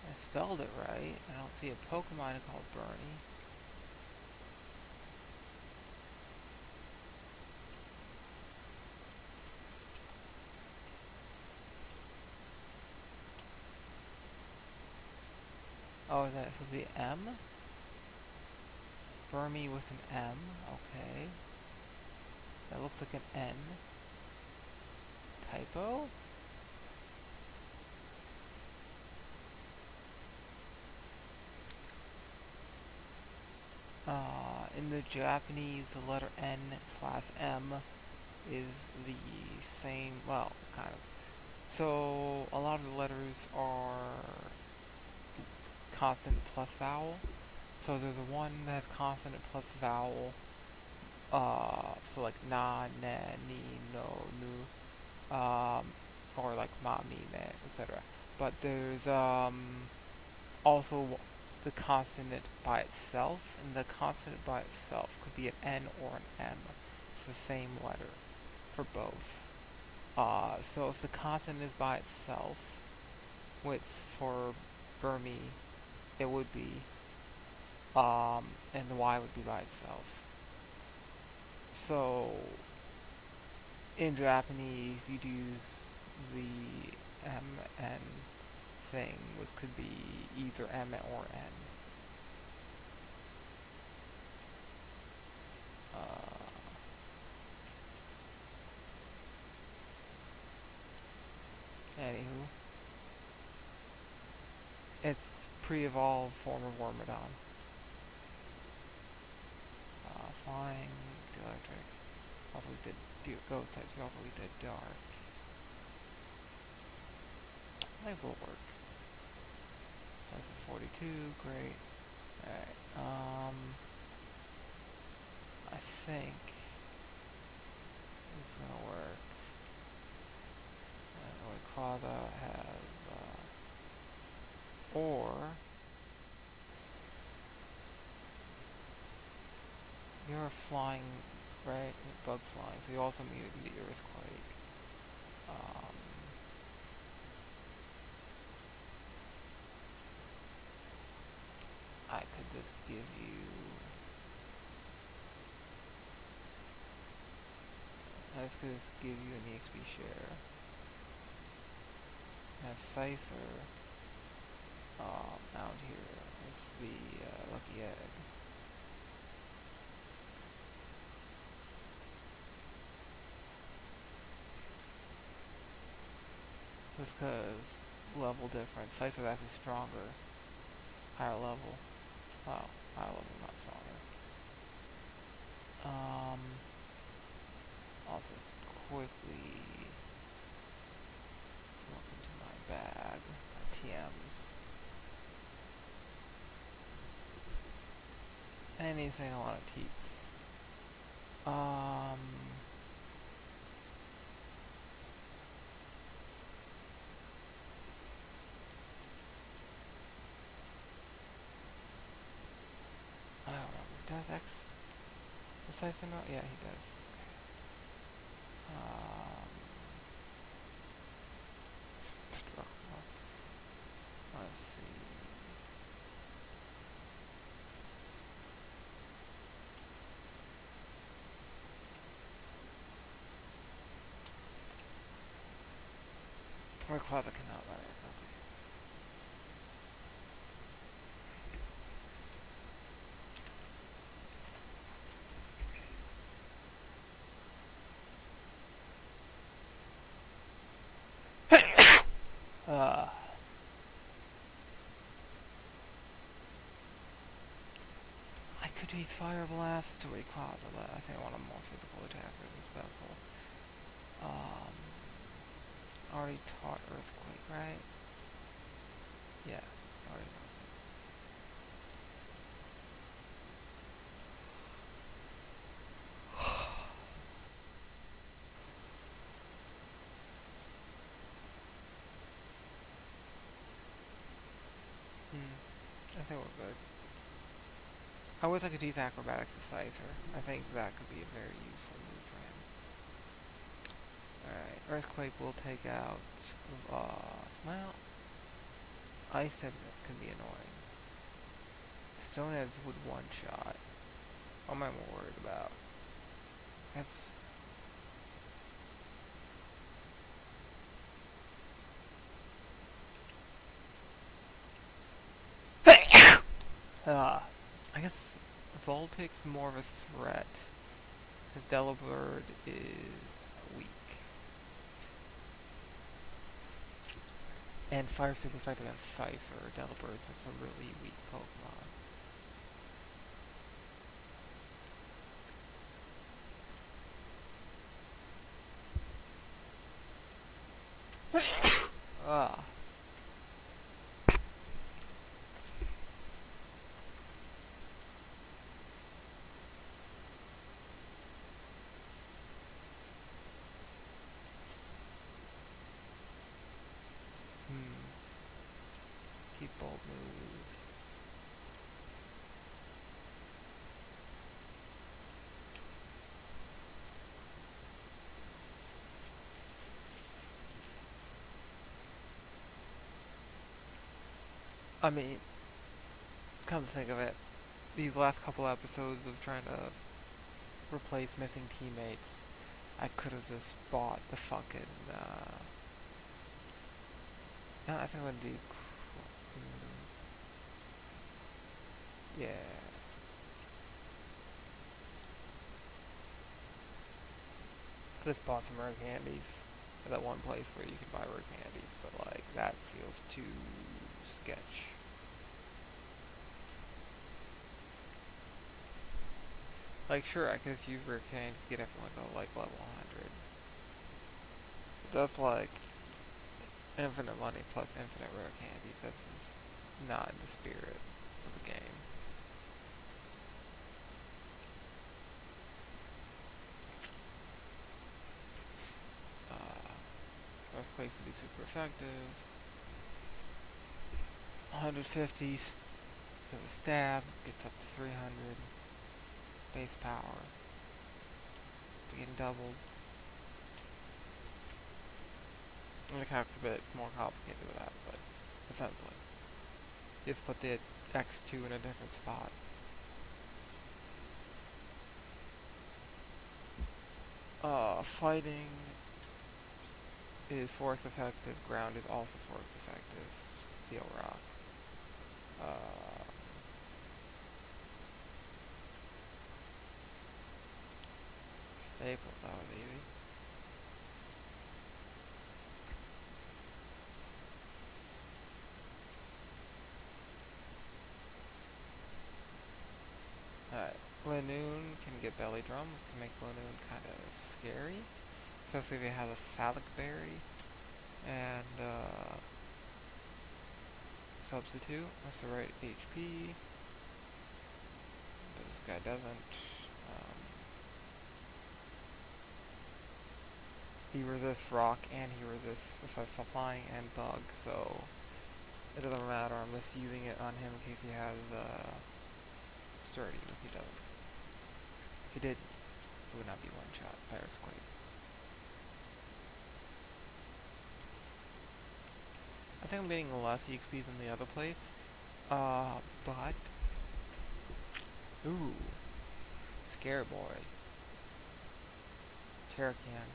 I spelled it right. I don't see a Pokemon called Bernie. Oh, is that supposed to be M? Burmy with an M, okay. That looks like an N. Typo? In the Japanese, the letter N/M is the same, well, kind of. So, a lot of the letters are consonant plus vowel. So there's one that has consonant plus vowel. So like na, ne, ni, no, nu, or like ma, mi, me, etc. But there's also the consonant by itself, and the consonant by itself could be an N or an M. It's the same letter for both. So if the consonant is by itself, which for Burmese it would be, and the Y would be by itself. So in Japanese, you'd use the MN thing, which could be either M or N. Anywho, it's pre-evolved form of Wormadon. Flying, electric. Also we did ghost types. Also we did dark. I think will work. So this is 42. Great. Alright. I think it's gonna work. Rayquaza has, or you're flying, right? Bug flying, so you also need the earthquake. I could just give you. I just could just give you an EXP share. I have Scyther out here. It's the lucky egg. Just because level difference. Scyther actually stronger. Higher level. Oh, higher level, not stronger. Also quickly look into my bag, my TMs. Anything I want to teach. I don't remember. Does X decisive not? Yeah, he does. Struck. Let's see. Rayquaza cannot let it. I could use Fire Blast to Rayquaza, but I think I want a more physical attacker than Special. Already taught Earthquake, right? Yeah, already knows it. I think we're good. I wish I could use Acrobatics to Scyther. I think that could be a very useful move for him. Alright, Earthquake will take out, well, Ice type can be annoying. Stone Edge would one-shot. What am I more worried about? That's... I guess Vulpix's more of a threat. The Delibird is weak. And Fire Super Effective have Scyther or Delibird, so it's a really weak Pokemon. I mean, come to think of it, these last couple episodes of trying to replace missing teammates, I could have just bought the fucking, no, I think I'm gonna do, yeah. I just bought some rare candies at that one place where you can buy rare candies, but like, that feels too sketch. Like, sure, I could just use rare candies to get everyone to like level 100. But that's like infinite money plus infinite rare candies. That's just not in the spirit of the game. Earthquakes would be super effective. 150 to the stab gets up to 300 base power. It's getting doubled. The mechanics a bit more complicated with that, but essentially, you just put the X2 in a different spot. Fighting is 4x effective. Ground is also 4x effective. Steel rock. Staples, that was easy. Alright, Lanoon can get belly drums, can make Lanoon kind of scary, especially if it has a Salic berry and substitute. That's the right HP, but this guy doesn't. He resists rock and he resists flying and bug, so it doesn't matter. I'm just using it on him in case he has sturdy, which he doesn't. If he did, it would not be one shot by Earthquake. I think I'm getting less EXP than the other place. But ooh, Scare Boy, Terracan.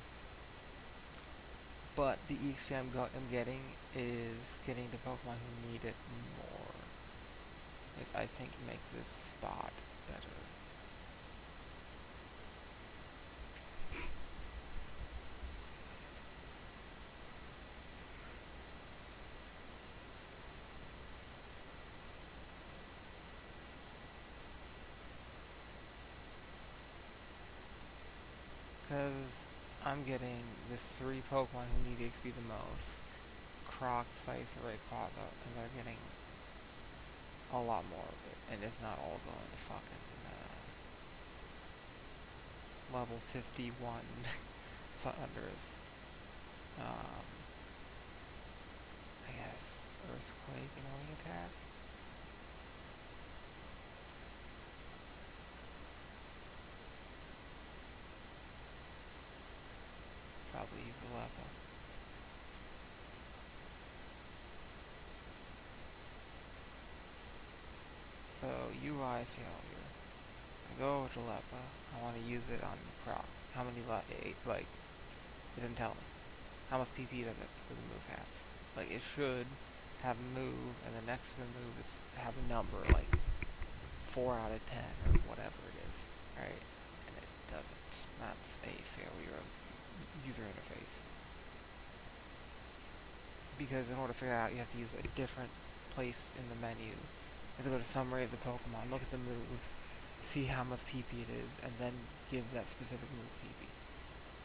But the EXP I'm getting is getting the Pokemon who need it more, which I think makes this spot better. Because I'm getting this 3 Pokemon who need EXP the most. Croc, Slice, Rayquaza, and they're getting a lot more of it. And it's not all going to fucking level 51 Thunders. I guess Earthquake and Wing Attack. Probably use the level. So UI failure. I go over to Lepa. I want to use it on Croc. How many like it didn't tell me. How much PP does the move have? Like it should have a move, and then next to the move is have a number like 4 out of 10 or whatever it is, right? And it doesn't. That's a failure of user interface. Because in order to figure it out, you have to use a different place in the menu. You have to go to summary of the Pokemon, look at the moves, see how much PP it is, and then give that specific move PP.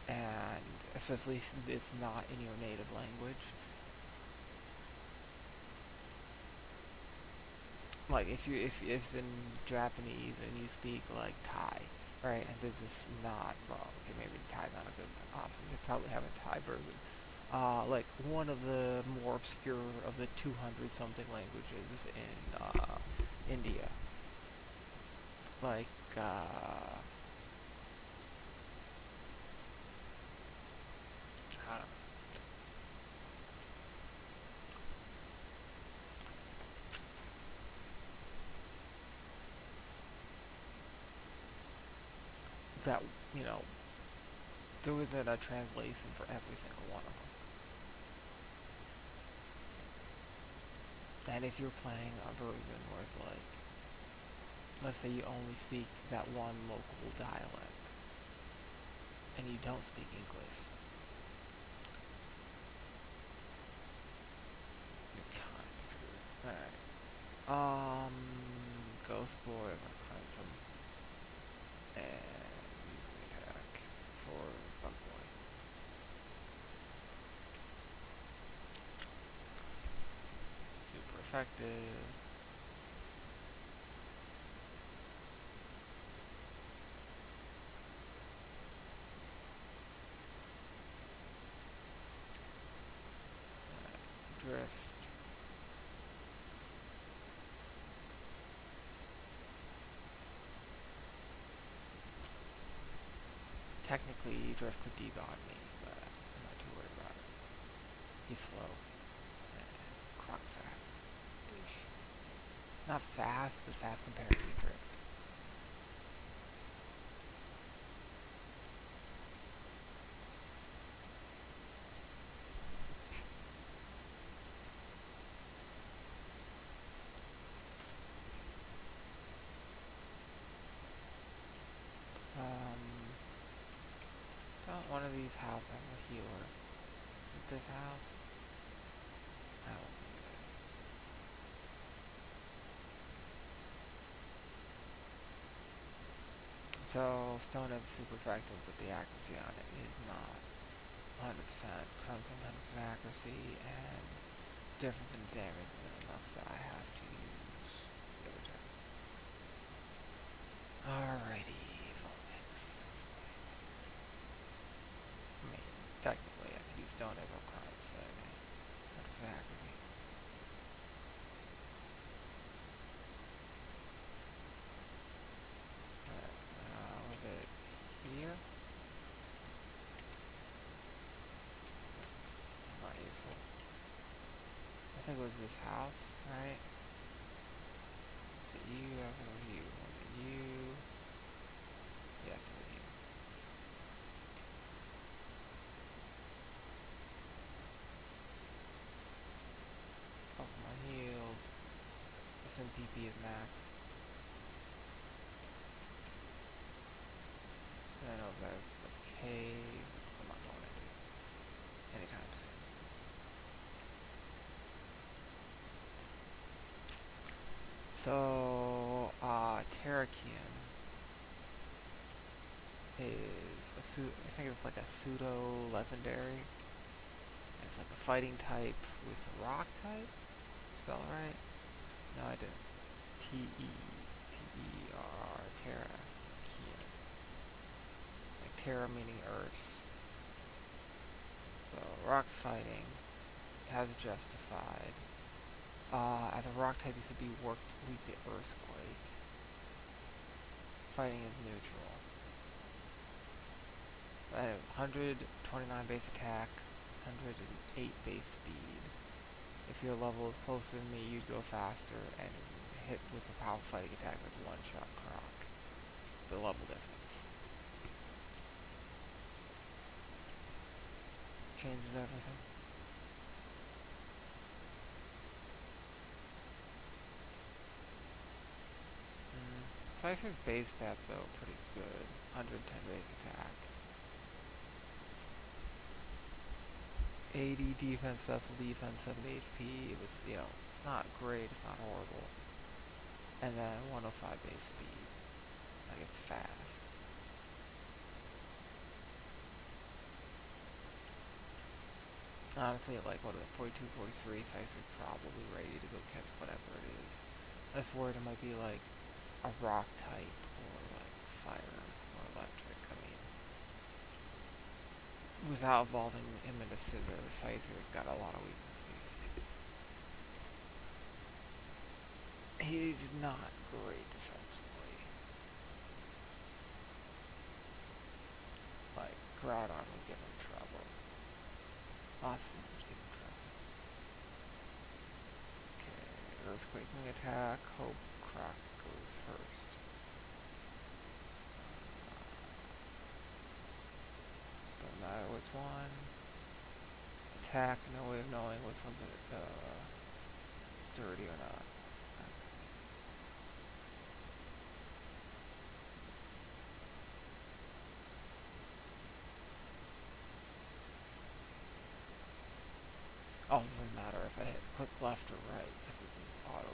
And especially if it's not in your native language. Like if it's in Japanese and you speak like Thai, right? And this is not wrong. Okay, maybe Thai's not a good option. They probably have a Thai version. Like one of the more obscure of the 200 something languages in India. Like I don't know. that, you know, there isn't a translation for every single one of them. And if you're playing a version where it's like, let's say you only speak that one local dialect, and you don't speak English, you're kind of screwed. Alright. Ghost Boy, I'm gonna find some, and use the attack for Bug Boy. Super effective. Drift. Technically, Drift could degod me, but I'm not too worried about it. He's slow. Croc fast. Ish. Not fast, but fast compared to Drift. Don't one of these houses have a healer? Is this house? I don't think it is. So, Stone is super effective, but the accuracy on it is not 100%. Comes 100% accuracy, and difference in damage isn't enough that I have to use the other turn. Alrighty, Volmix. I mean, technically I could use Stone as all cards, but I mean, 100% accuracy. Was it here? Not useful. I think it was this house, right? Was it you? I think it was you. Was it you? Yes, it was you. Pokemon healed. SMPP is maxed. I don't know if that's the cave. I'm not going into anytime soon. So, Terrakion is I think it's like a pseudo legendary. It's like a fighting type with a rock type. Spell right? No, I didn't. T-E-R, Terrakion. Like Terra meaning Earth. So, rock fighting has justified. As a rock type, used to be weak to Earthquake. Fighting is neutral. 129 base attack, 108 base speed. If your level is closer than me, you'd go faster and hit with a powerful fighting attack with one-shot Croc. The level difference changes everything. Slicer's base stats though pretty good. 110 base attack. 80 defense, special defense, 70 HP. It was, it's not great, it's not horrible. And then 105 base speed. Like, it's fast. Honestly, like, what is it, 42, 43, Slice is probably ready to go catch whatever it is. I just worried it might be, like, a rock type, or, like, fire, or electric. I mean, without evolving him into Scissor, Scyther's got a lot of weaknesses. He's not great defensively. Like, Groudon would give him trouble. Lots of things would give him trouble. Okay, Earthquaking attack. Hope Croc goes first. attack, no way of knowing which one's sturdy or not. Also doesn't matter if I hit click left or right, because it just auto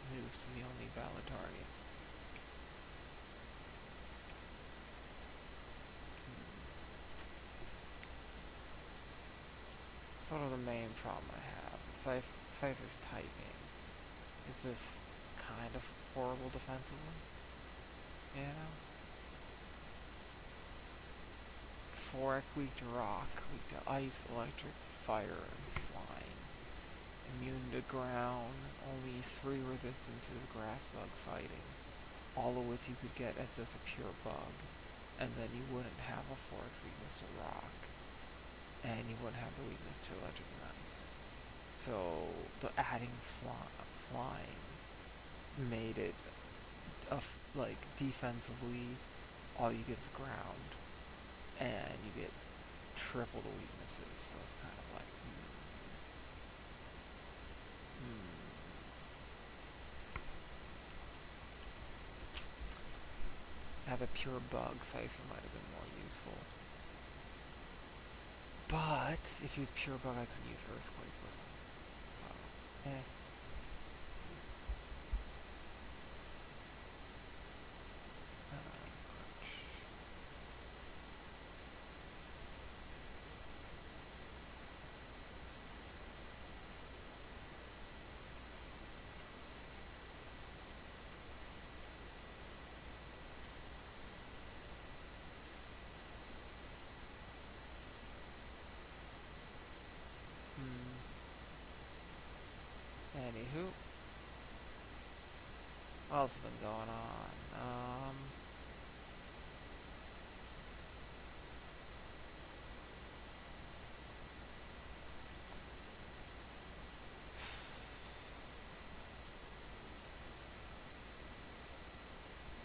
moves to the only valid target. Sort of the main problem I have. Size's typing. Is this kind of horrible defensively? You know? 4x weak to rock, weak to ice, electric, fire, and flying. Immune to ground, only 3 resistance to the grass bug fighting. All of which you could get as just a pure bug. And then you wouldn't have a 4x weakness to rock. And you wouldn't have the weakness to electric and ice. So the adding flying made it like defensively, all you get is ground, and you get triple the weaknesses. So it's kind of like, As a pure bug, Scyther might have been more useful. But if you use pure bug, I could use Earthquake with him. So, Anywho, what else has been going on?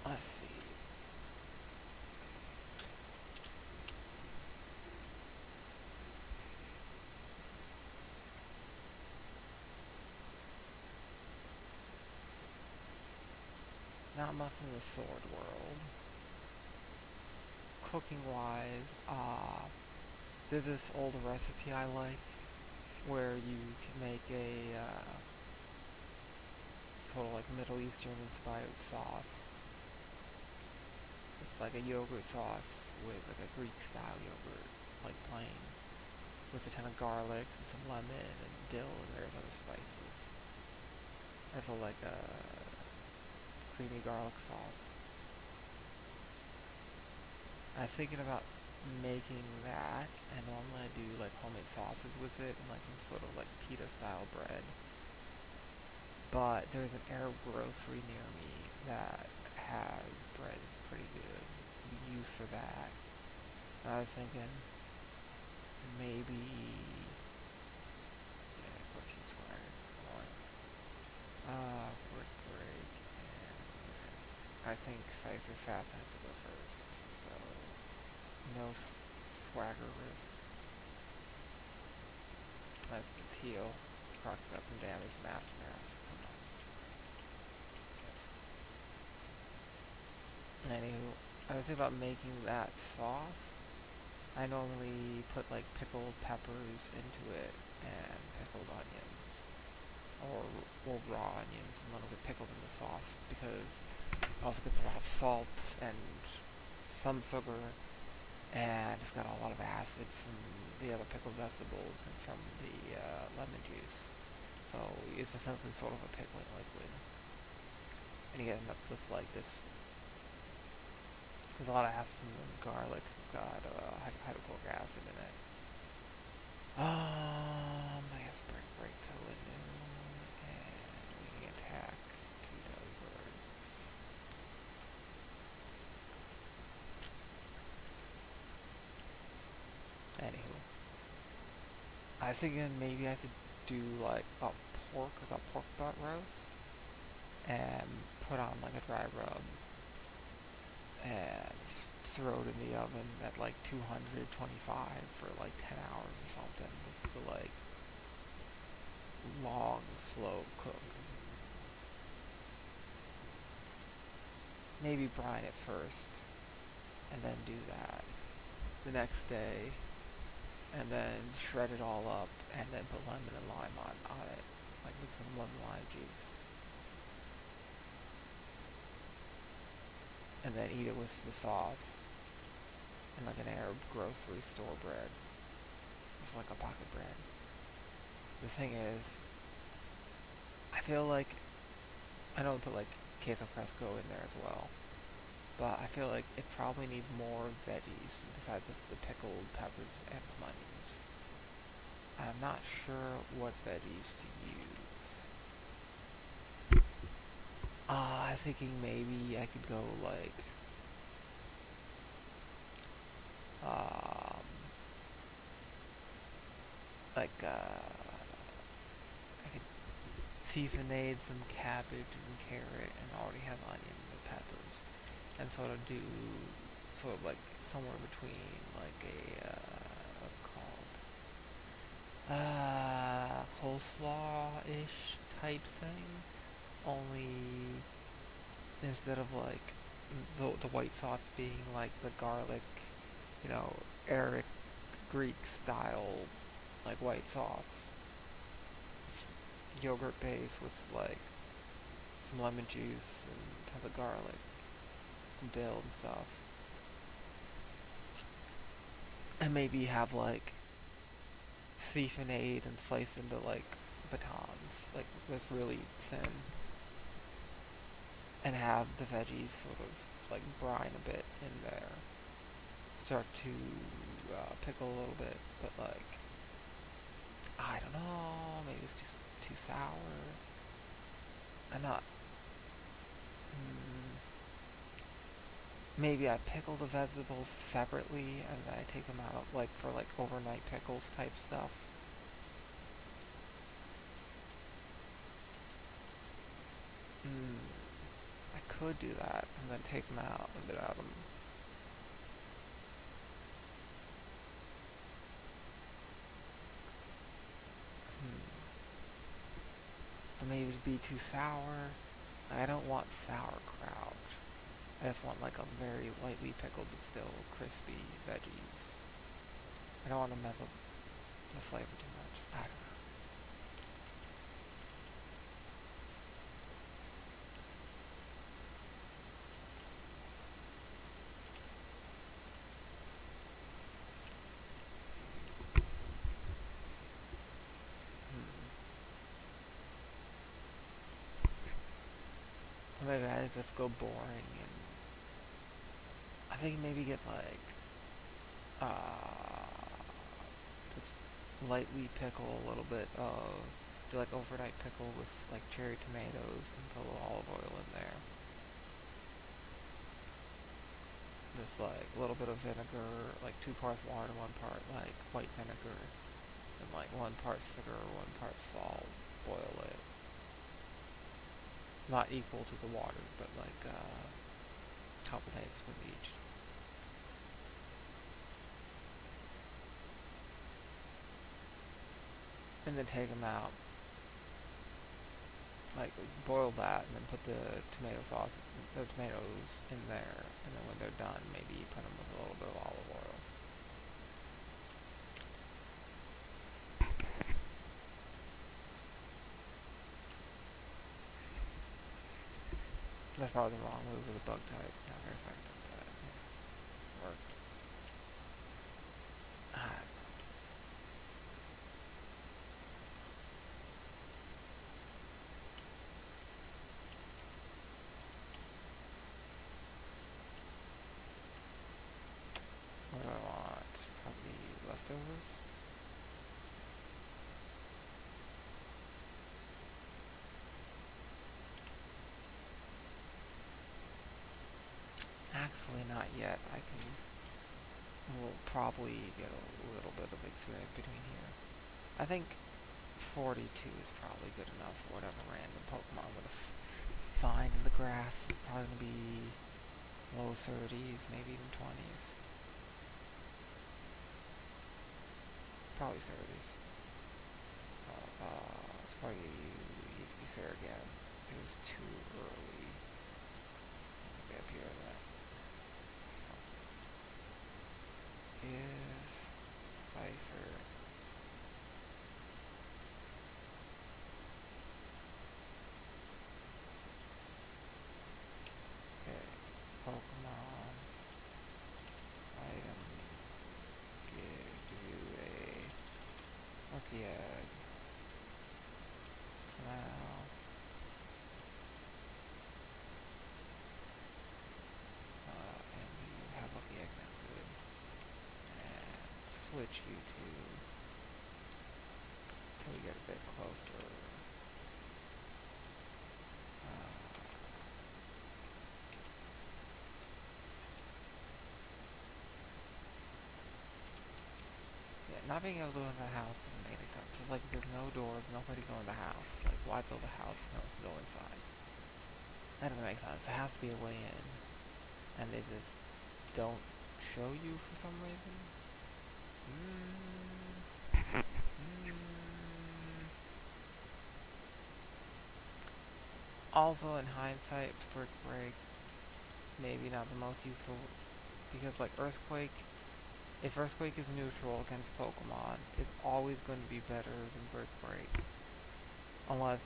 Let's see. Not much in the sword world. Cooking wise, there's this old recipe I like where you can make a total like Middle Eastern inspired sauce. It's like a yogurt sauce with like a Greek style yogurt, like plain, with a ton of garlic and some lemon and dill and various other spices. It's like a creamy garlic sauce. I was thinking about making that, and normally I do like homemade sauces with it and like some sort of like pita style bread. But there's an Arab grocery near me that has bread that's pretty good to be used for that. And I was thinking maybe, yeah, of course you square. It's annoying. Brick break, and I think Scyther Fast has to go first, so no swagger risk. Let's just heal. Croc's got some damage from Aftermath. Come on. Yes. Anywho, I was thinking about making that sauce. I normally put like pickled peppers into it and pickled onions. Or raw onions and then I'll get pickled in the sauce because it also gets a lot of salt and some sugar and it's got a lot of acid from the other pickled vegetables and from the lemon juice. So it's essentially sort of a pickling liquid. And you end up with like this. There's a lot of acid from the garlic. It's got hydrochloric acid in it. I guess break to window and we can attack to bird. Anywho, I was thinking maybe I should do like a pork butt roast, and put on like a dry rub and throw it in the oven at like 225 for like 10 hours or something. Just to like long, slow cook. Maybe brine it first, and then do that the next day, and then shred it all up, and then put lemon and lime on it, like with some lemon lime juice, and then eat it with the sauce, and like an Arab grocery store bread. It's like a pocket bread. The thing is, I feel like I know put like queso fresco in there as well, but I feel like it probably needs more veggies besides the pickled peppers and some onions. I'm not sure what veggies to use. I was thinking maybe I could go um, like I could seasonade some cabbage and carrot and already have onions and peppers, and sort of do sort of like somewhere between like a what's it called coleslaw-ish type thing, only instead of like the white sauce being like the garlic, you know, Arabic Greek style like white sauce. It's yogurt base with like some lemon juice and tons of garlic, some dill and stuff. And maybe have like seasonade and slice into like batons, like this really thin, and have the veggies sort of like brine a bit in there. Start to pickle a little bit, but like I don't know, maybe it's too sour. I'm not. Mm, Maybe I pickle the vegetables separately and then I take them out like for like overnight pickles type stuff. Mm, I could do that and then take them out and get out them. Hmm. But maybe it'd be too sour. I don't want sauerkraut. I just want like a very lightly pickled but still crispy veggies. I don't want to mess up the flavor too much. I don't know. Hmm. Or maybe I just go boring and I think maybe get like just lightly pickle a little bit of do like overnight pickle with like cherry tomatoes and put a little olive oil in there. Just like a little bit of vinegar, like 2 parts water, 1 part like white vinegar, and like 1 part sugar, 1 part salt. Boil it, not equal to the water, but like a couple tablespoons each. And then take them out, like boil that, and then put the tomatoes in there, and then when they're done, maybe you put them with a little bit of olive oil. That's probably the wrong move with a bug type. Not very effective, but yeah, worked. Ah, what do I want? Probably leftovers. Actually, not yet. We'll probably get a little bit of experience between here. I think 42 is probably good enough for whatever random Pokemon I'm gonna find in the grass. It's probably gonna be low low 30s, maybe even 20s. Probably 30s. It's probably you there again. It was too early. Maybe up here that. If Pfizer okay. Pokemon item give you a lucky egg. So now and you have lucky egg method and switch you to till we get a bit closer. Yeah, not being able to go into the house doesn't make any sense. It's like there's no doors, nobody go in the house. Like why build a house if no one can go inside? That doesn't make sense. There has to be a way in, and they just don't show you for some reason. Also, in hindsight, Brick Break maybe not the most useful because like Earthquake, if Earthquake is neutral against Pokemon, it's always going to be better than Brick Break, unless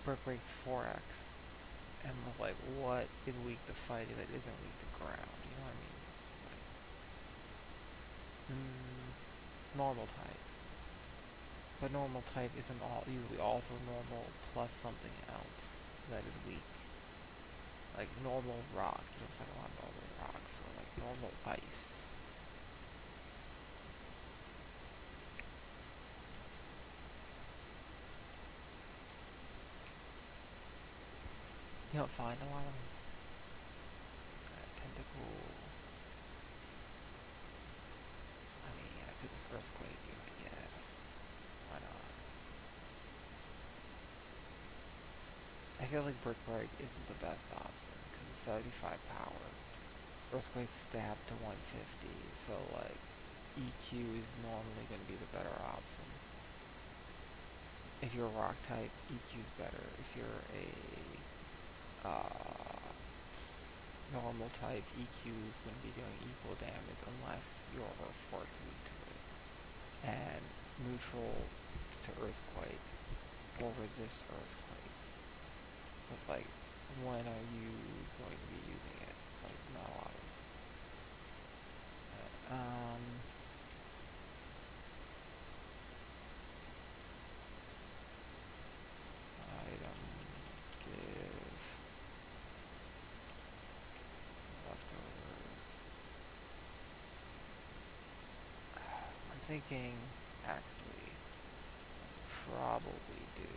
Brick Break's 4X. And was like, what is weak to fighting that isn't weak to ground? You know what I mean? It's like, normal type. But normal type isn't usually also normal plus something else that is weak. Like normal rock, you don't find a lot of normal rocks, or like normal ice. You don't find a lot of tentacle. I mean, yeah, if it's Earthquake, I guess. Why not? I feel like Brick Break isn't the best option, because it's 75 power. Earthquake stab to 150, so like, EQ is normally going to be the better option. If you're a rock type, EQ is better. If you're a normal type, EQ is going to be doing equal damage unless your force weak to it. And neutral to Earthquake will resist Earthquake. It's like, when are you going to be using it? It's like, not a lot of item give leftovers. I'm thinking, actually, let's probably do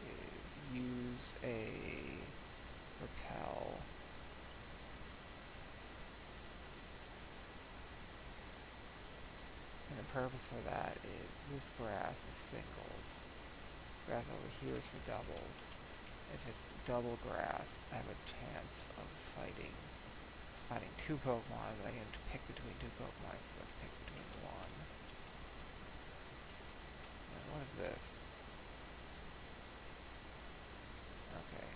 is use a repel. And the purpose for that is this grass is singles. Grass over here is for doubles. If it's double grass, I have a chance of fighting two Pokemon, but I get to pick between two Pokemon, so I have to pick between one. And what is this? Okay.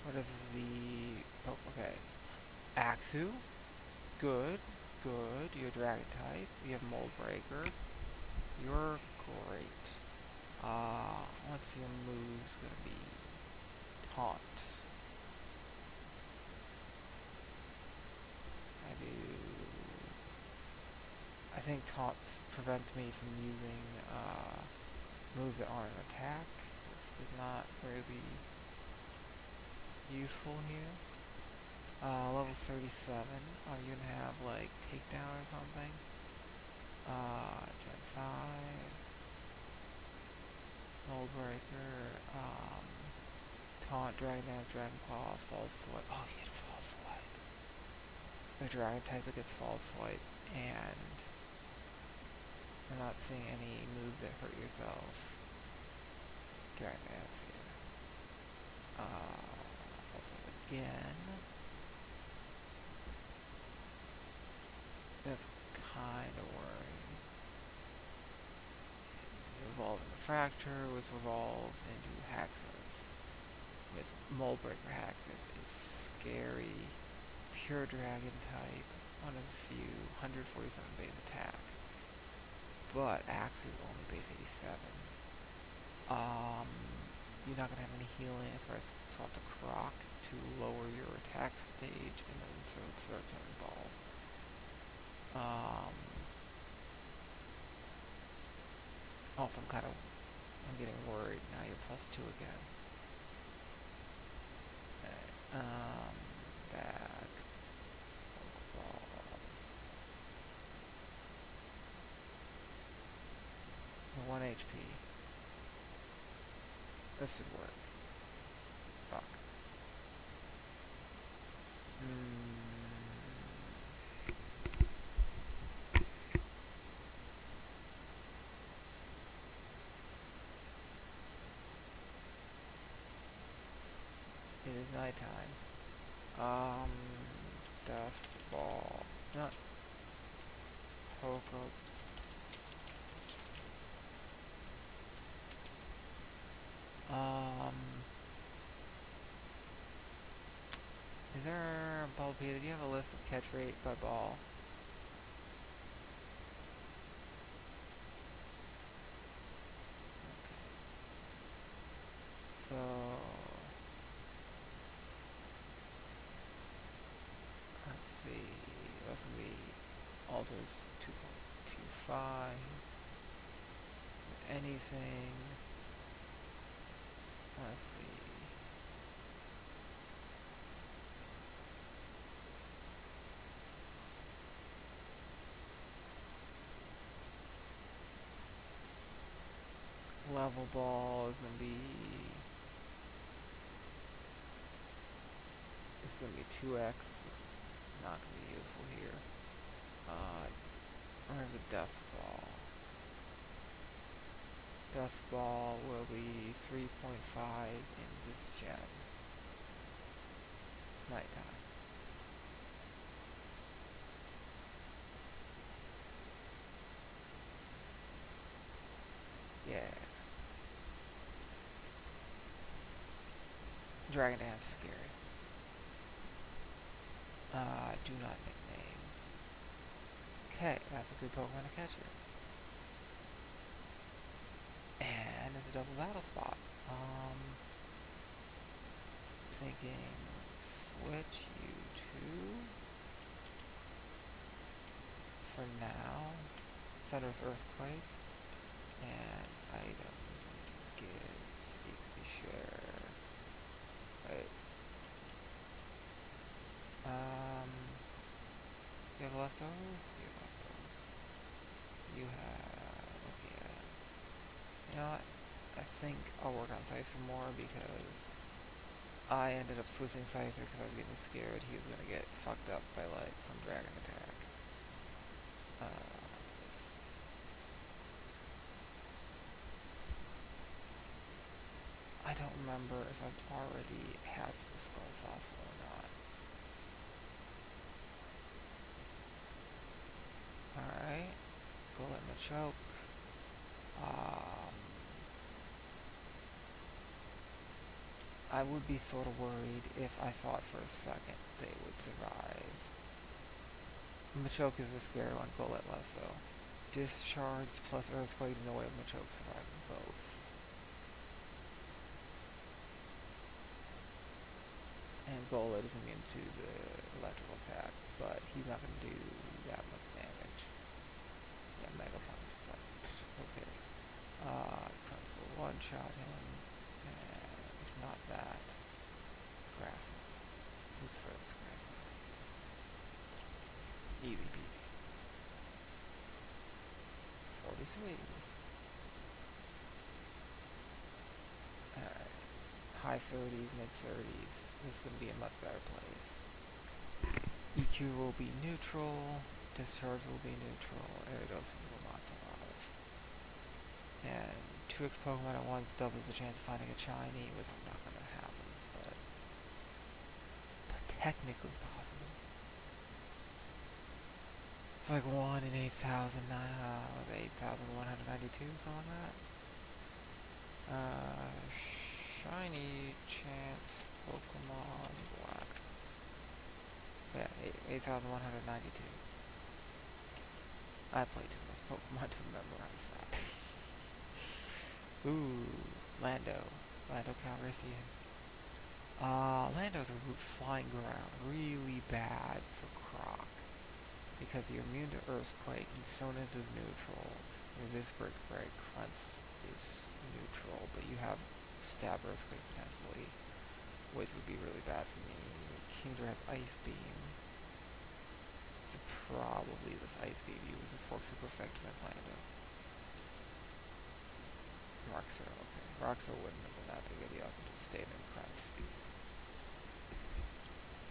What is the... oh, okay. Axu? Good. Good. You're Dragon type. You have Mold Breaker. You're great. What's your move's gonna be? Taunt. I think taunts prevent me from using moves that aren't an attack. This is not really useful here. Level 37. Are you gonna have like takedown or something? Gen 5. Mold Breaker. Taunt, Dragon Dance, Dragon Claw, False Swipe. Oh, you get False Swipe. the dragon type that gets fall swipe, and I'm not seeing any moves that hurt yourself. Dragon dance here. Fall swipe again. That's kind of worrying. Evolve into Fracture, which evolves into Haxorus. This Moldbreaker Haxorus is scary. Pure dragon type. One of the few. 147 base attack. But Axe is only base 87. You're not going to have any healing as far as swap to Croc to lower your attack stage and then start throwing balls. Also, I'm getting worried. Now you're +2 again. Okay. Back. Balls. 1 HP. This should work. Fuck. It is nighttime. Death ball. Not Poco. Is there a ball Peter? Do you have a list of catch rate by ball? Okay. So let's see. That's gonna be Alters 2.25. Anything. Let's see. Level ball is gonna be. It's gonna be 2x. It's not gonna be useful here. Where's the death ball? Death ball will be 3.5 in this gen. It's nighttime. Yeah. Dragon Dance is scary. Do not nickname. Okay, that's a good Pokemon to catch here. And it's a double battle spot. Thinking switch you to, for now, Thunderous Earthquake, and item give XP share. Wait. You have leftovers? You have leftovers. You have, okay. You know what? I think I'll work on Scythe some more because I ended up switching Scyther because I was getting scared he was going to get fucked up by like some dragon attack. I don't remember if I've already hatched the Skull Fossil or not. Alright, go let me choke. I would be sort of worried if I thought for a second they would survive. Machoke is a scary one, Golett less so. Discharge plus Earthquake, no way Machoke survives both. And Golett is immune to the electrical attack, but he's not going to do that much damage. Yeah, Mega Punch, who cares? Prince will one-shot him, and if not that, Grassman. Who's first? Grassman. Easy peasy. 43. Alright. High 30s, mid 30s. This is going to be a much better place. EQ will be neutral, discharge will be neutral, Aerodoses will not survive. And 2x Pokemon at once doubles the chance of finding a shiny, was not going to happen, but technically possible. It's like 1 in 8,000, 8,192, something like that. Shiny chance Pokemon Black. Yeah, 8,192. I play too much Pokemon to memorize that. Ooh, Lando. Lando Calrissian. Lando's a flying ground. Really bad for Croc. Because you're immune to Earthquake, and Sonus is neutral. Resist Brick Break, Crunch is neutral, but you have Stab Earthquake potentially, which would be really bad for me. Kingdra has Ice Beam. So probably this Ice Beam uses Fork Super effective against Lando. Roxer, okay. Roxer wouldn't have been that big a deal. I could just stay in Crunch.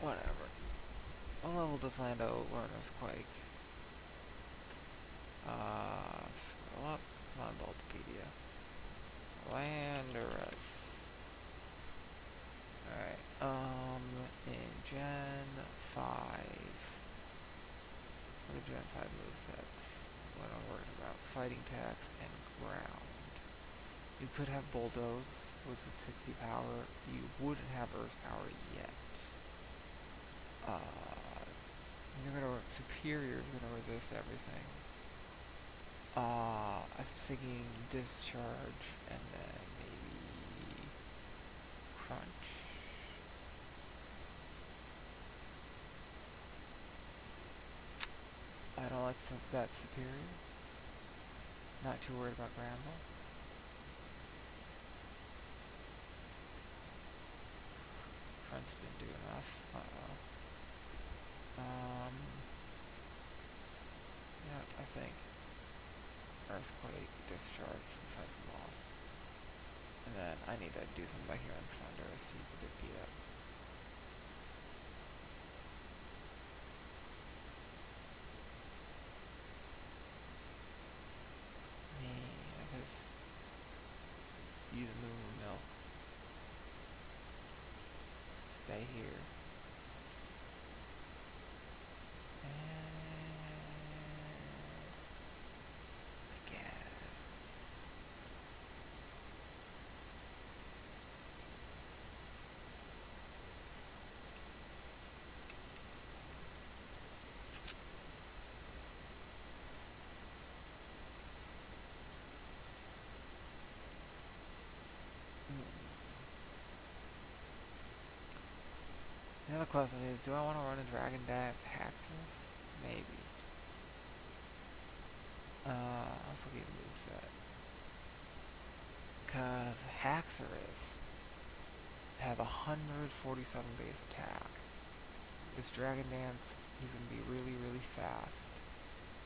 Whatever. What level does Lando learn Earthquake? Scroll up. Come on, Bulbapedia. Landorus. Alright, in Gen 5, what are Gen 5 movesets? What I'm worried about? Fighting Tax and Ground. You could have Bulldoze with some 60 power. You wouldn't have Earth power yet. You're gonna, Superior is gonna resist everything. I was thinking Discharge and then maybe Crunch. I don't like that Superior. Not too worried about Gramble. Crunch didn't do enough. Yeah, I think Earthquake, Discharge, and fence him off. And then I need to do something by healing Thunder as he's a bit beat up. I guess use Moo Milk. Stay here. And I guess the other question is, do I want to run a Dragon Dance Haxorus? Maybe. Let's look at the moveset. Cause Haxorus have 147 base attack. This Dragon Dance, he's gonna be really, really fast.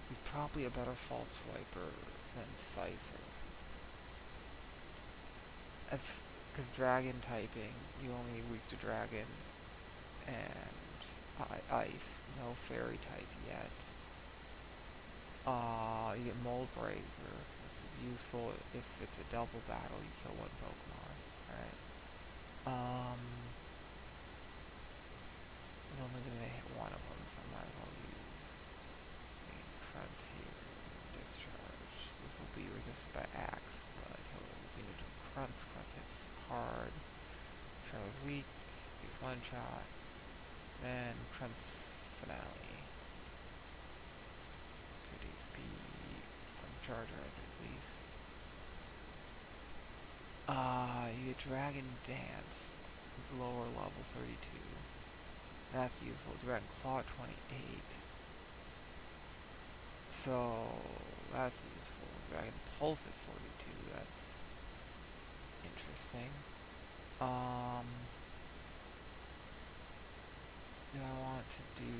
He's probably a better Fault Swiper than Scyther. Because Dragon typing, you only weak to Dragon and Ice, no Fairy type yet. You get Mold Breaker. This is useful if it's a double battle, you kill one Pokemon, right? I'm only gonna hit one of them, so I might as well use Crunch here. Discharge. This will be resisted by Axe, but he'll be able to Crunch. Crunch hits hard. Charlie's weak. Use one shot. Then Crunch Finale. Good XP from Charger at least. You get Dragon Dance with lower level 32. That's useful. Dragon Claw 28. So that's useful. Dragon Pulse at 42. That's interesting. Do I want to do?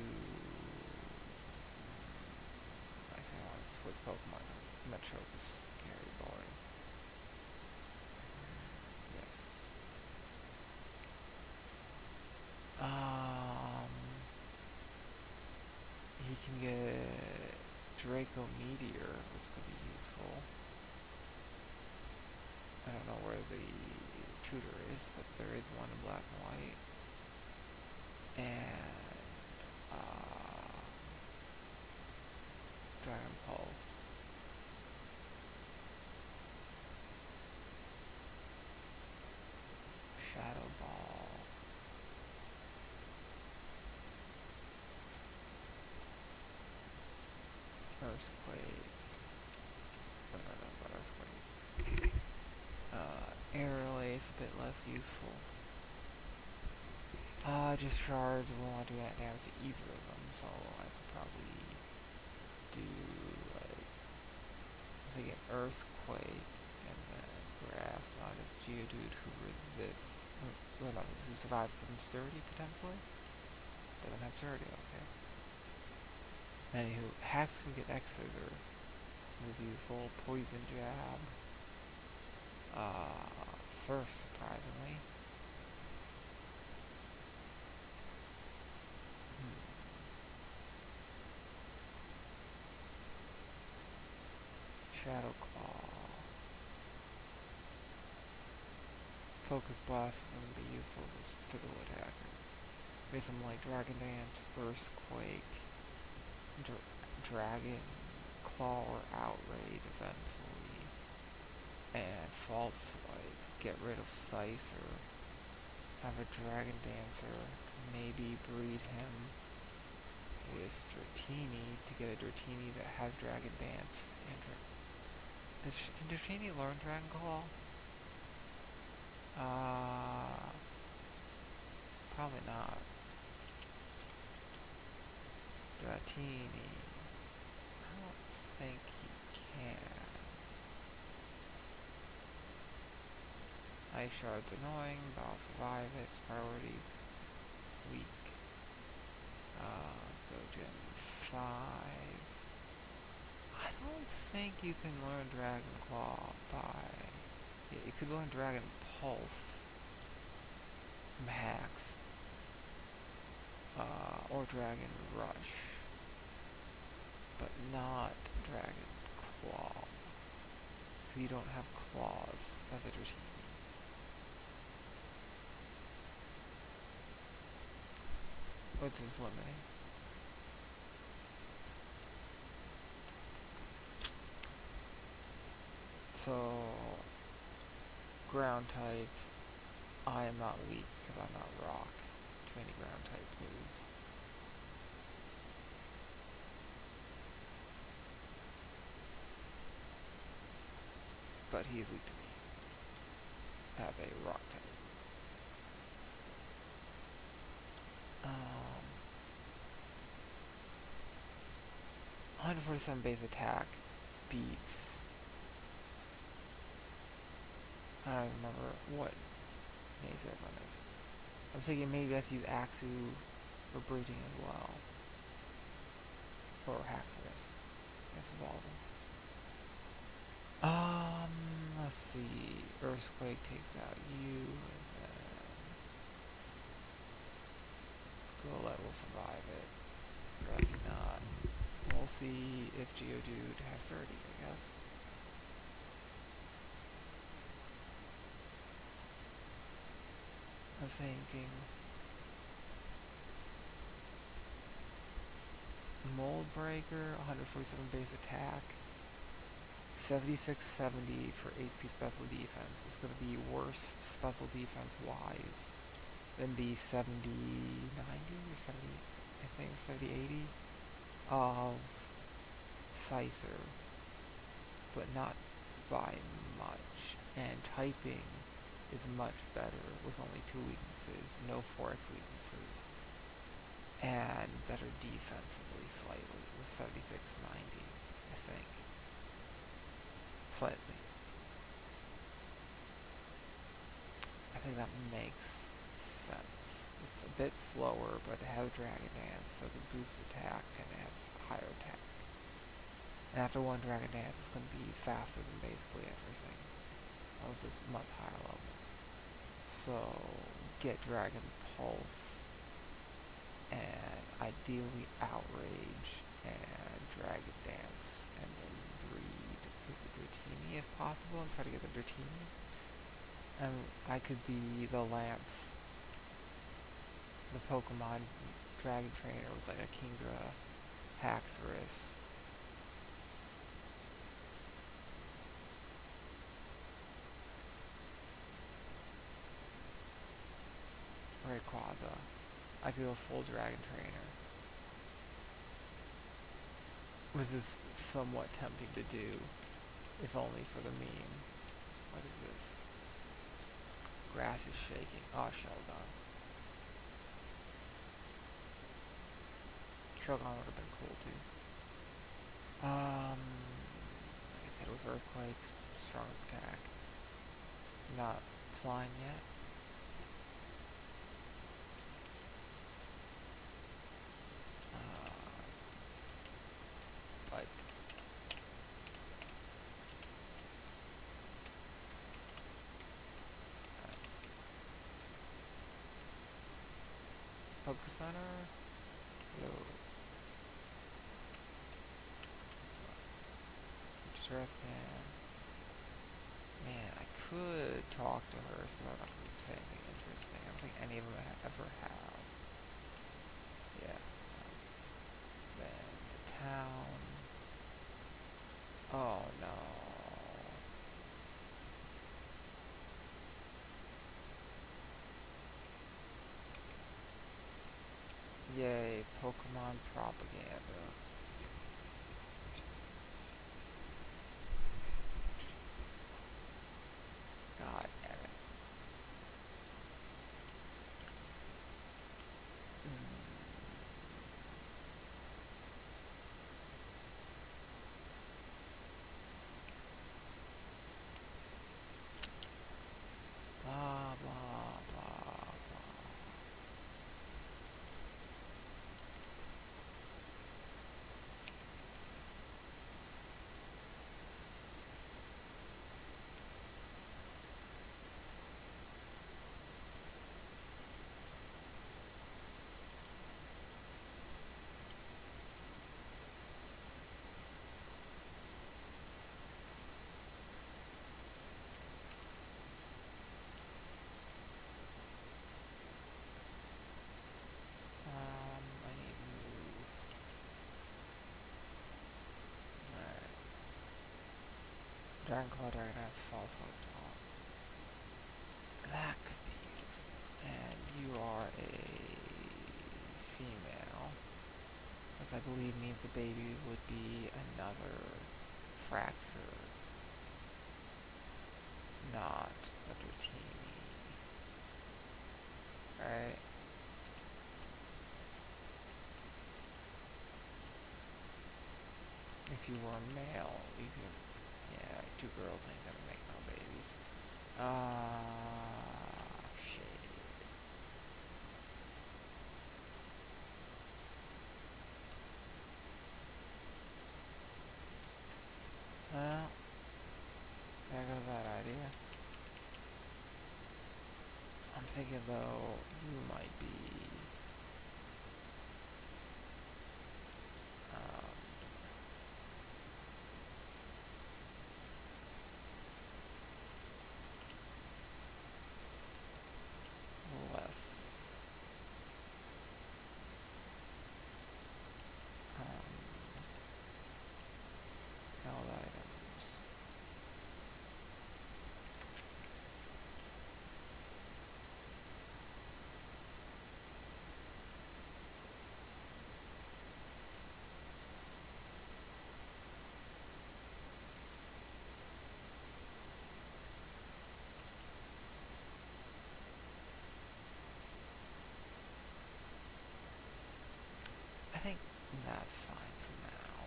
I think I want to switch Pokemon. Metro is scary boring. Yes. he can get Draco Meteor, which could be useful. I don't know where the tutor is, but there is one in black and white. And Dragon Pulse. Shadow Ball. Earthquake. No, not Earthquake. Air Relay is a bit less useful. Discharge will not do that damage to either of them, so I should probably do, like, I'm thinking Earthquake, and then Grass, not as Geodude who resists, well, not who survives from Sturdy, potentially? Doesn't have Sturdy, okay. Anywho, Hacks can get X-Scissor, was useful, Poison Jab, Surf, surprisingly. Shadow Claw. Focus Blast is going to be useful as a physical attacker. Maybe some like Dragon Dance, Earthquake, Dragon Claw or Outrage eventually. And False Swipe. Get rid of Scyther. Have a Dragon Dancer. Maybe breed him with Dratini to get a Dratini that has Dragon Dance and can Dratini learn Dragon Claw? Probably not. Dratini. I don't think he can. Ice Shard's annoying, but I'll survive it. It's priority weak. Let's go Gen 5. I don't think you can learn Dragon Claw by... Yeah, you could learn Dragon Pulse. Max. Or Dragon Rush. But not Dragon Claw. Because you don't have claws as a Dratini. What's his limiting? So, ground type, I am not weak because I'm not rock to any ground type moves. But he is weak to me. I have a rock type. 147 base attack beats. I don't remember what Mazer one is. I'm thinking maybe I have to use Axu for breeding as well. Or Haxorus. That's evolving. Let's see. Earthquake takes out you, and then Golett will survive it. Grassy not. We'll see if Geodude has 30, I guess. I'm thinking Mold Breaker, 147 base attack, 76-70 for HP special defense. It's going to be worse special defense wise than the 70-90 or 70, I think, 70-80 of Scyther, but not by much. And typing is much better with only 2 weaknesses, no 4x weaknesses, and better defensively slightly with 76-90, I think. Slightly. I think that makes sense. It's a bit slower, but it has Dragon Dance, so the boost attack and it has higher attack. And after one Dragon Dance, it's going to be faster than basically everything. Unless it's much higher levels. So, get Dragon Pulse, and ideally Outrage, me if possible and try to get them to team me. And I could be the Lance. The Pokemon Dragon Trainer was like a Kingdra Haxorus. Rayquaza. I could go full Dragon Trainer. Which is somewhat tempting to do, if only for the meme. What is this? Grass is shaking. Oh, Sheldon. Sheldon would have been cool too. Like I said, it was Earthquake, strongest attack. Not flying yet. Like, Focus Center. Yo. Earth can. Man, I could talk to her so I don't say anything interesting. I don't think any of them ever have. Yeah. Then the town. Oh no. Yay, Pokemon propaganda. God damn it. Blah, blah, blah, blah. I need to move. Alright. Dragon Claw, Dragon Dance, False Hope Talk. That could be useful. And you are a female. As I believe means the baby would be another Fraxer. Not a Dratini. Right? If you were a male, you could. Yeah, two girls ain't gonna make no babies. Shit. Well, there goes that idea. I'm thinking though, you might be. Um, less. Um, held items. I think that's fine for now.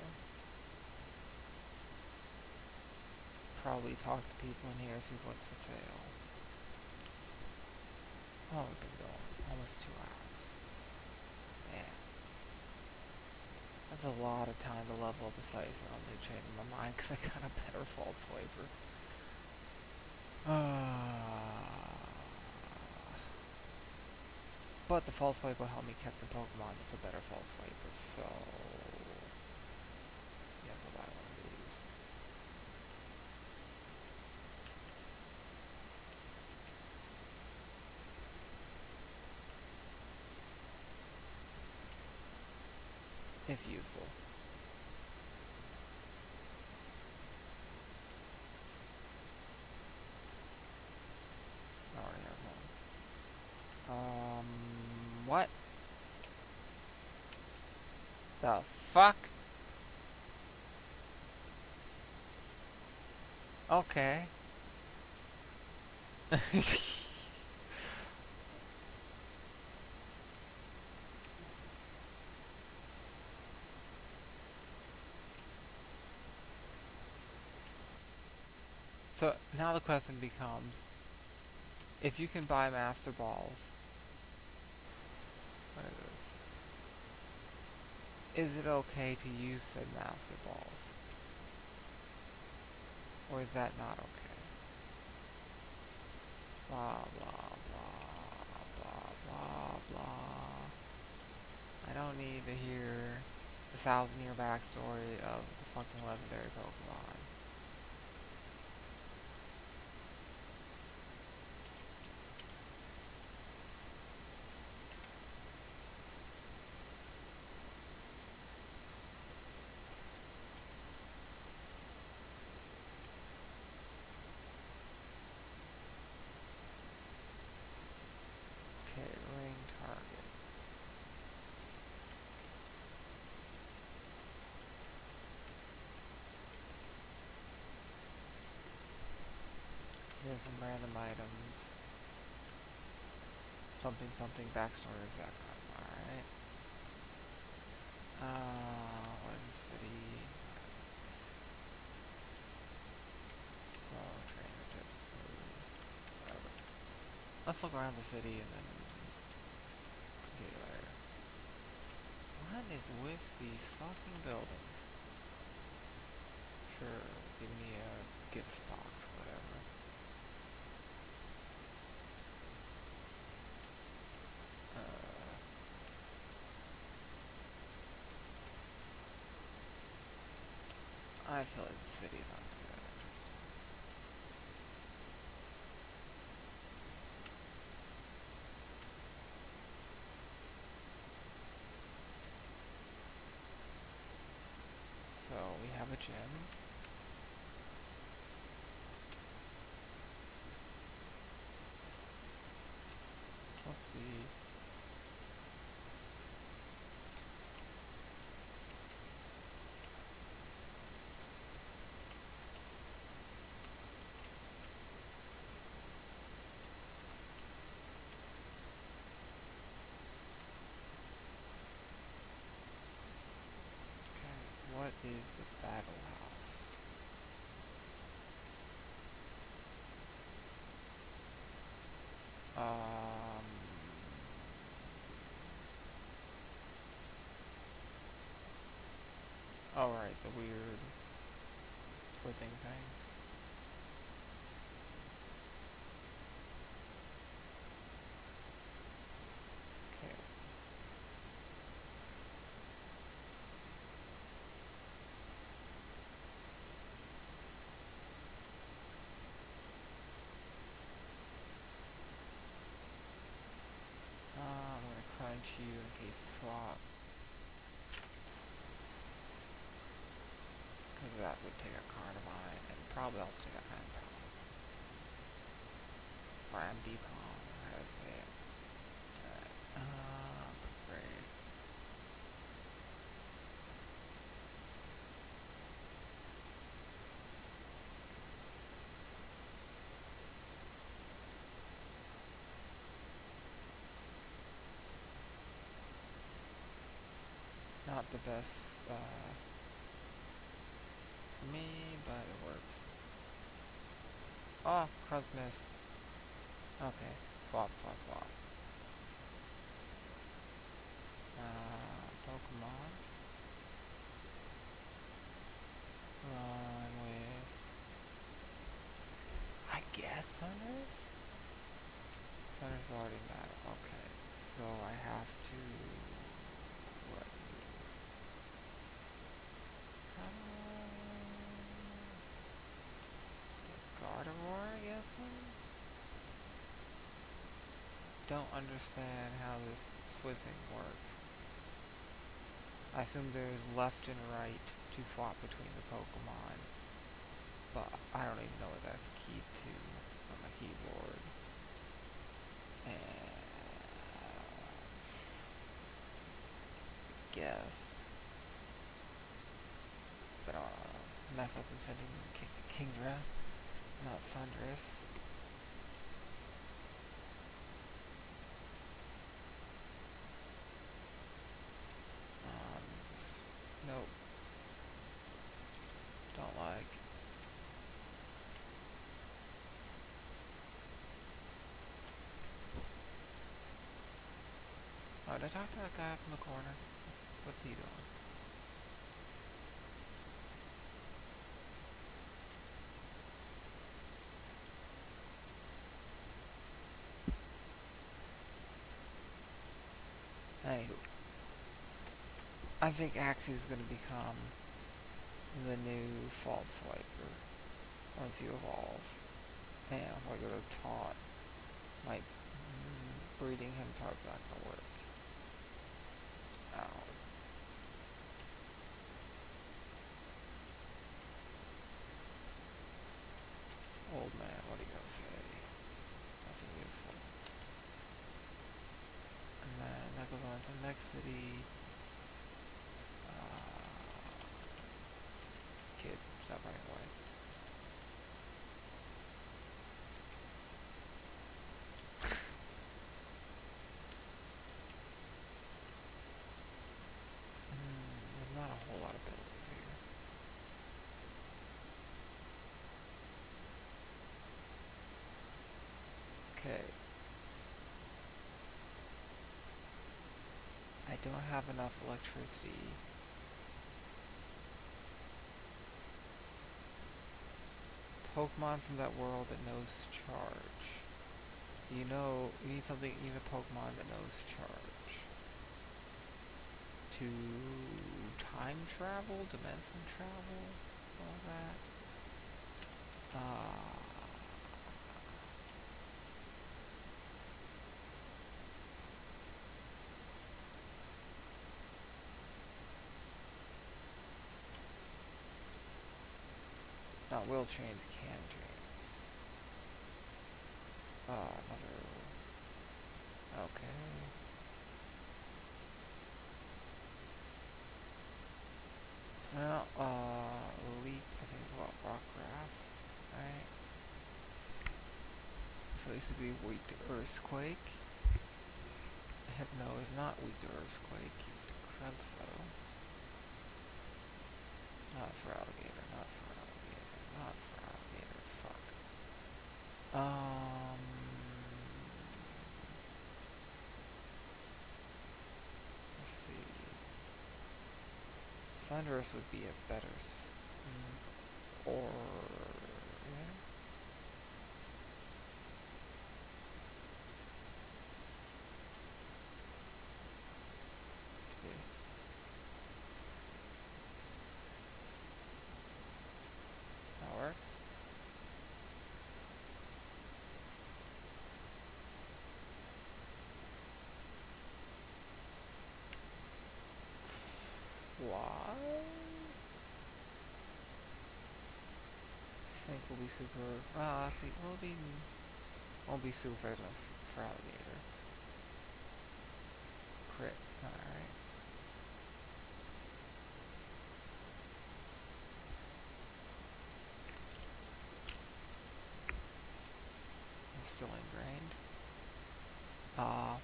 Probably talk to people in here, see what's for sale. Oh, we've been going almost 2 hours. Damn. That's a lot of time to level up a site, so I'm really changing my mind because I got a better False Swiper. But the False Swipe will help me catch the Pokemon that's a better False Swiper, so yeah, I'll buy one of these. It's useful. I already have one. What the fuck? Okay. So now the question becomes, if you can buy master balls, what is this? Is it okay to use said master balls? Or is that not okay? Blah blah blah blah blah blah. I don't need to hear the 1,000-year backstory of the fucking legendary Pokemon. Okay, ring target. Here's some random items. Something something backstory of Zekrom. Alright. What is the city? Oh, trainer tips. Whatever. Let's look around the city and then continue later. What is with these fucking buildings? Sure, give me a gift box, whatever. I feel like the city's not gonna be that interesting. So we have a gym. Let's see. Okay, what is the battle house? Um. Oh right, the weird quizzing thing. Okay. I'm gonna crunch you in case of swap. Because that would take a card of mine, and probably also take a hand palm. Or MD palm, how to say it. Alright. Great. Not the best, for me, but it works. Oh, cruz missed. Okay. Swap, swap, swap. Pokemon. Run with... I guess Thunders? Thunders already matter. Okay. So I have to... What? Gardevoir, I guess? Don't understand how this swizzing works. I assume there's left and right to swap between the Pokemon, but I don't even know what that's keyed to on my keyboard. And guess, but I'll mess up and sending Kingdra, not Thundurus. Just, nope, don't like. Oh, did I talk to that guy up in the corner? What's he doing? Anywho, I think Axie is going to become the new Fault Swiper once you evolve. And if I go to Taunt, my breeding him probably not going to work. Ow. Old man, what are you going to say? Nothing useful. And then that goes on to the next city. Kid, stop running away. There's not a whole lot of buildings here. Okay. I don't have enough electricity. Pokemon from that world that knows charge. You need something, you need a Pokemon that knows charge. To time travel, dimension travel, all that. Not will chains, can chains. Another. Okay. Well, leap, I think it's about rock grass, right? So this would be weak to earthquake. Hypno is not weak to earthquake. Crunch though. Not for alligator, not for alligator, not for alligator, fuck. Let's see. Thundurus would be a better or yeah. This. That works. Why? I think will be super. I think won't be super effective for alligator. Crit. Alright. Still ingrained.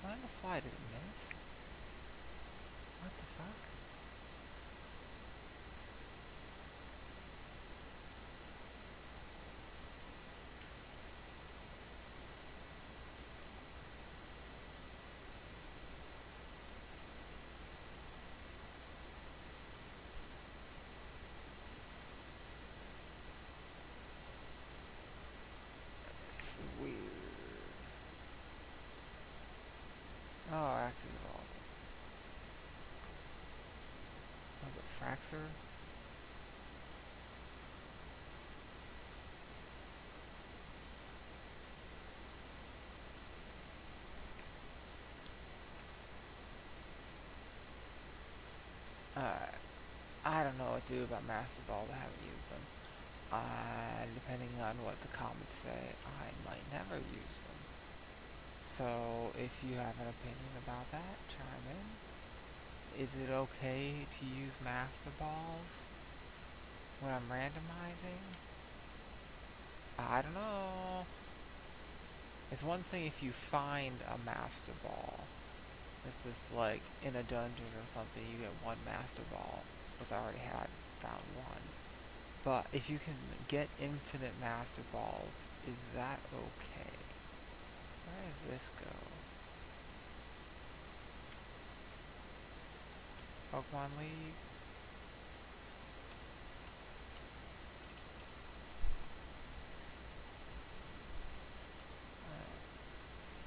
When the fly did it miss? What the fuck? It's weird. Oh, actually evolved. Was it Fraxer? I don't know what to do about Master Balls. I haven't used them. Depending on what the comments say, I might never use them. So if you have an opinion about that, chime in. Is it okay to use Master Balls when I'm randomizing? I don't know. It's one thing if you find a Master Ball. It's just like in a dungeon or something, you get one Master Ball, because I already had found one. But if you can get infinite Master Balls, is that okay? Where does this go? Pokemon League?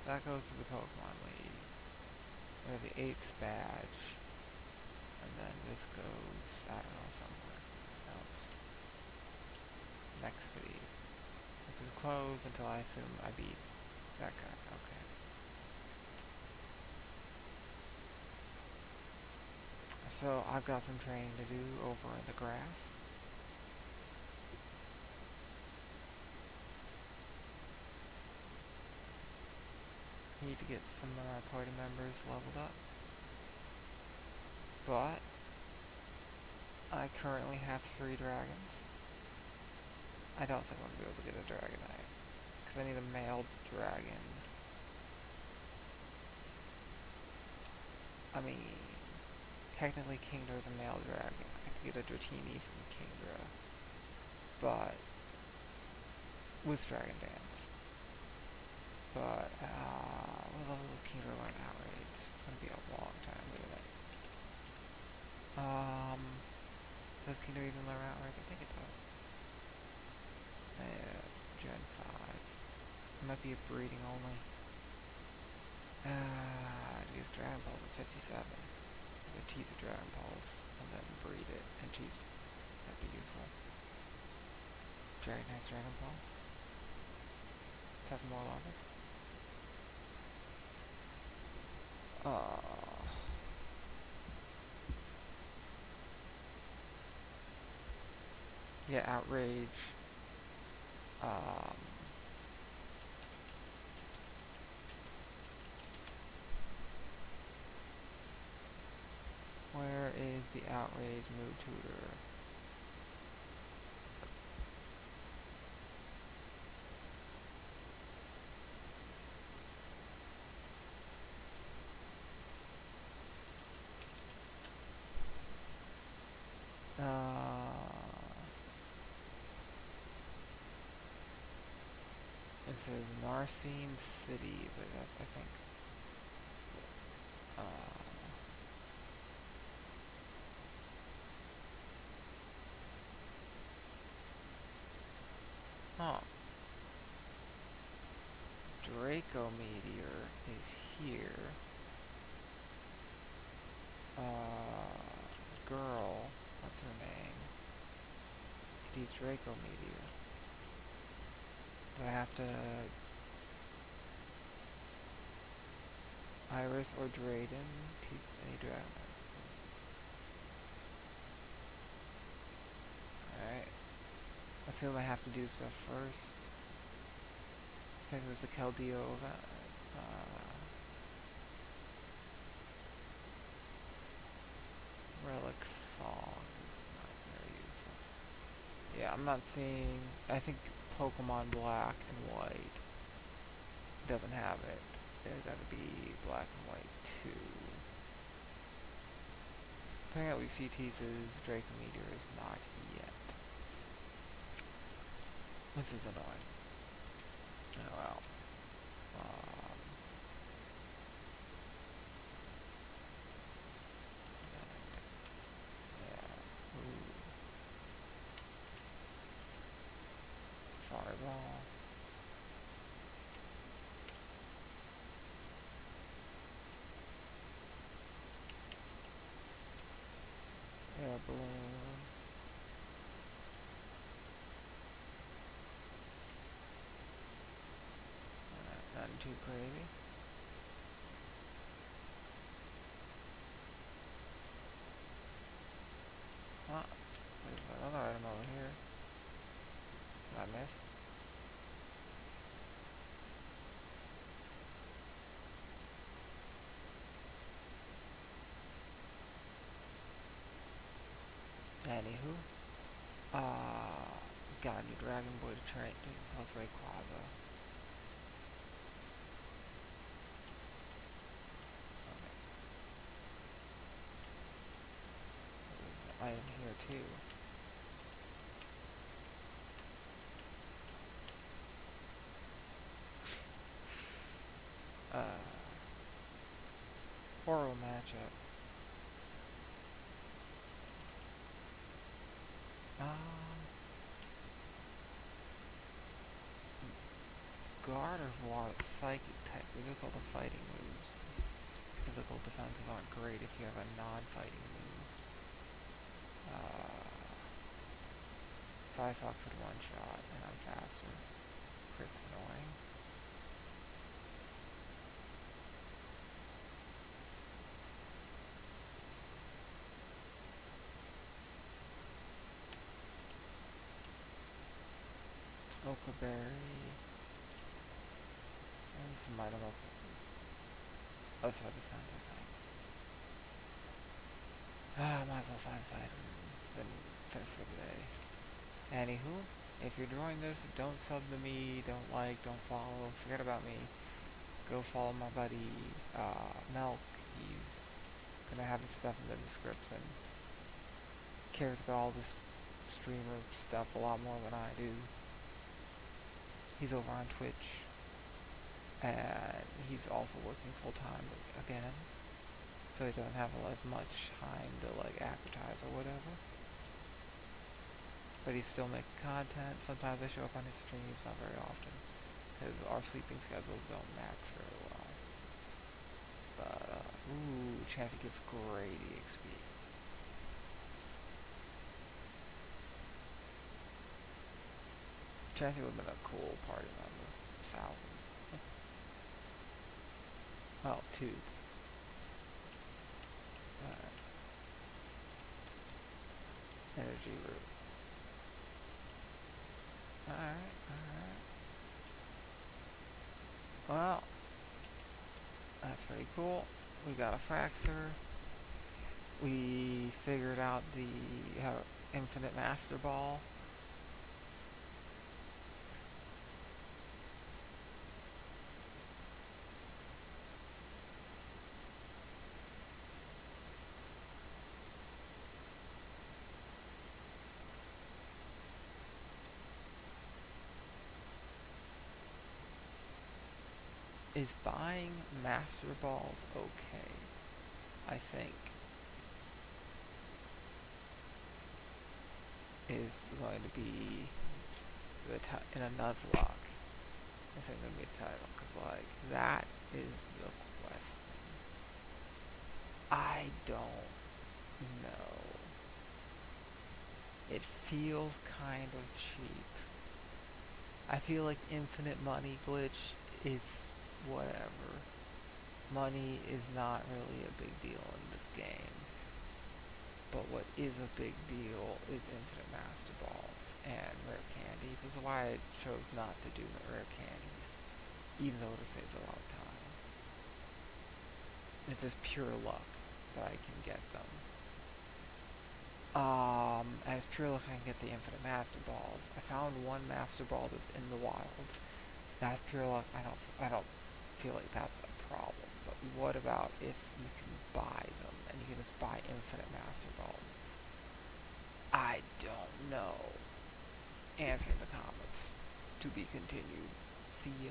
That goes to the Pokemon League. Or the 8th badge. And then this goes, I don't know, somewhere else. Next city. This is closed until I assume I beat that guy. Okay. So I've got some training to do over in the grass. Need to get some of our party members leveled up. But I currently have 3 dragons. I don't think I'm going to be able to get a Dragonite. Because I need a male dragon. I mean, technically Kingdra's a male dragon. I could get a Dratini from Kingdra. But, with Dragon Dance. But, what level is Kingdra learn Outrage? It's going to be a long time, isn't it? Does Kingdra even learn Outrage? I think it does. Gen 5. It might be a breeding only. Use Dragon Balls at 57. I could tease the Dragon Balls and then breed it and tease. That'd be useful. Dragonite's Dragon Balls. 7 more larvas. Yeah, Outrage. Where is the Outrage Mood Tutor? It says Narcine City, but that's, I think, huh. Draco Meteor is here. Girl, what's her name? It is Draco Meteor. Do I have to Iris or Drayden? Teeth any dragon. Alright. Let's see what I have to do stuff first. I think there's a Keldeo event. Relic Song is not very useful. Yeah, I'm not seeing. I think Pokemon Black and White doesn't have it. There's gotta be Black and White 2. Apparently CT's Draco Meteor is not yet. This is annoying. Oh well. Yeah. Ooh. Fireball. Air balloon. Nothing too crazy. Ah, there's another item over here that I missed. Anywho, got a new Dragon Boy to train plus Rayquaza. Okay, there's an item here too. Horrible matchup. God of War, Psychic type, resists all the fighting moves. Physical defenses aren't great if you have a non-fighting move. Psysock could one-shot, and I'm faster. Crit's annoying. Oka Berry. And some item up. Let's have defense, I think. Might as well find this item. Then finish for the day. Anywho, if you're enjoying this, don't sub to me, don't like, don't follow, forget about me. Go follow my buddy, Melk. He's gonna have his stuff in the description. Cares about all this streamer stuff a lot more than I do. He's over on Twitch, and he's also working full time again, so he doesn't have as much time to like advertise or whatever. But he's still making content. Sometimes I show up on his streams, not very often, because our sleeping schedules don't match very well. But ooh, Chansey gets great EXP. Chansey would have been a cool party member. 1,000. Well, 2. Alright. Energy root. Alright, alright. Well, that's pretty cool. We got a Fraxer. We figured out the infinite master ball. Is buying master balls okay? I think is going to be the in a nuzlocke. I think going to be a title, because like that is the question. I don't know. It feels kind of cheap. I feel like infinite money glitch is whatever. Money is not really a big deal in this game. But what is a big deal is infinite master balls and rare candies. This is why I chose not to do rare candies, even though it would have saved a lot of time. It's just pure luck that I can get them. And it's pure luck I can get the infinite master balls. I found one master ball that's in the wild. That's pure luck. I don't feel like that's a problem. But what about if you can buy them and you can just buy infinite master balls? I don't know. Answer in the comments. To be continued. See ya.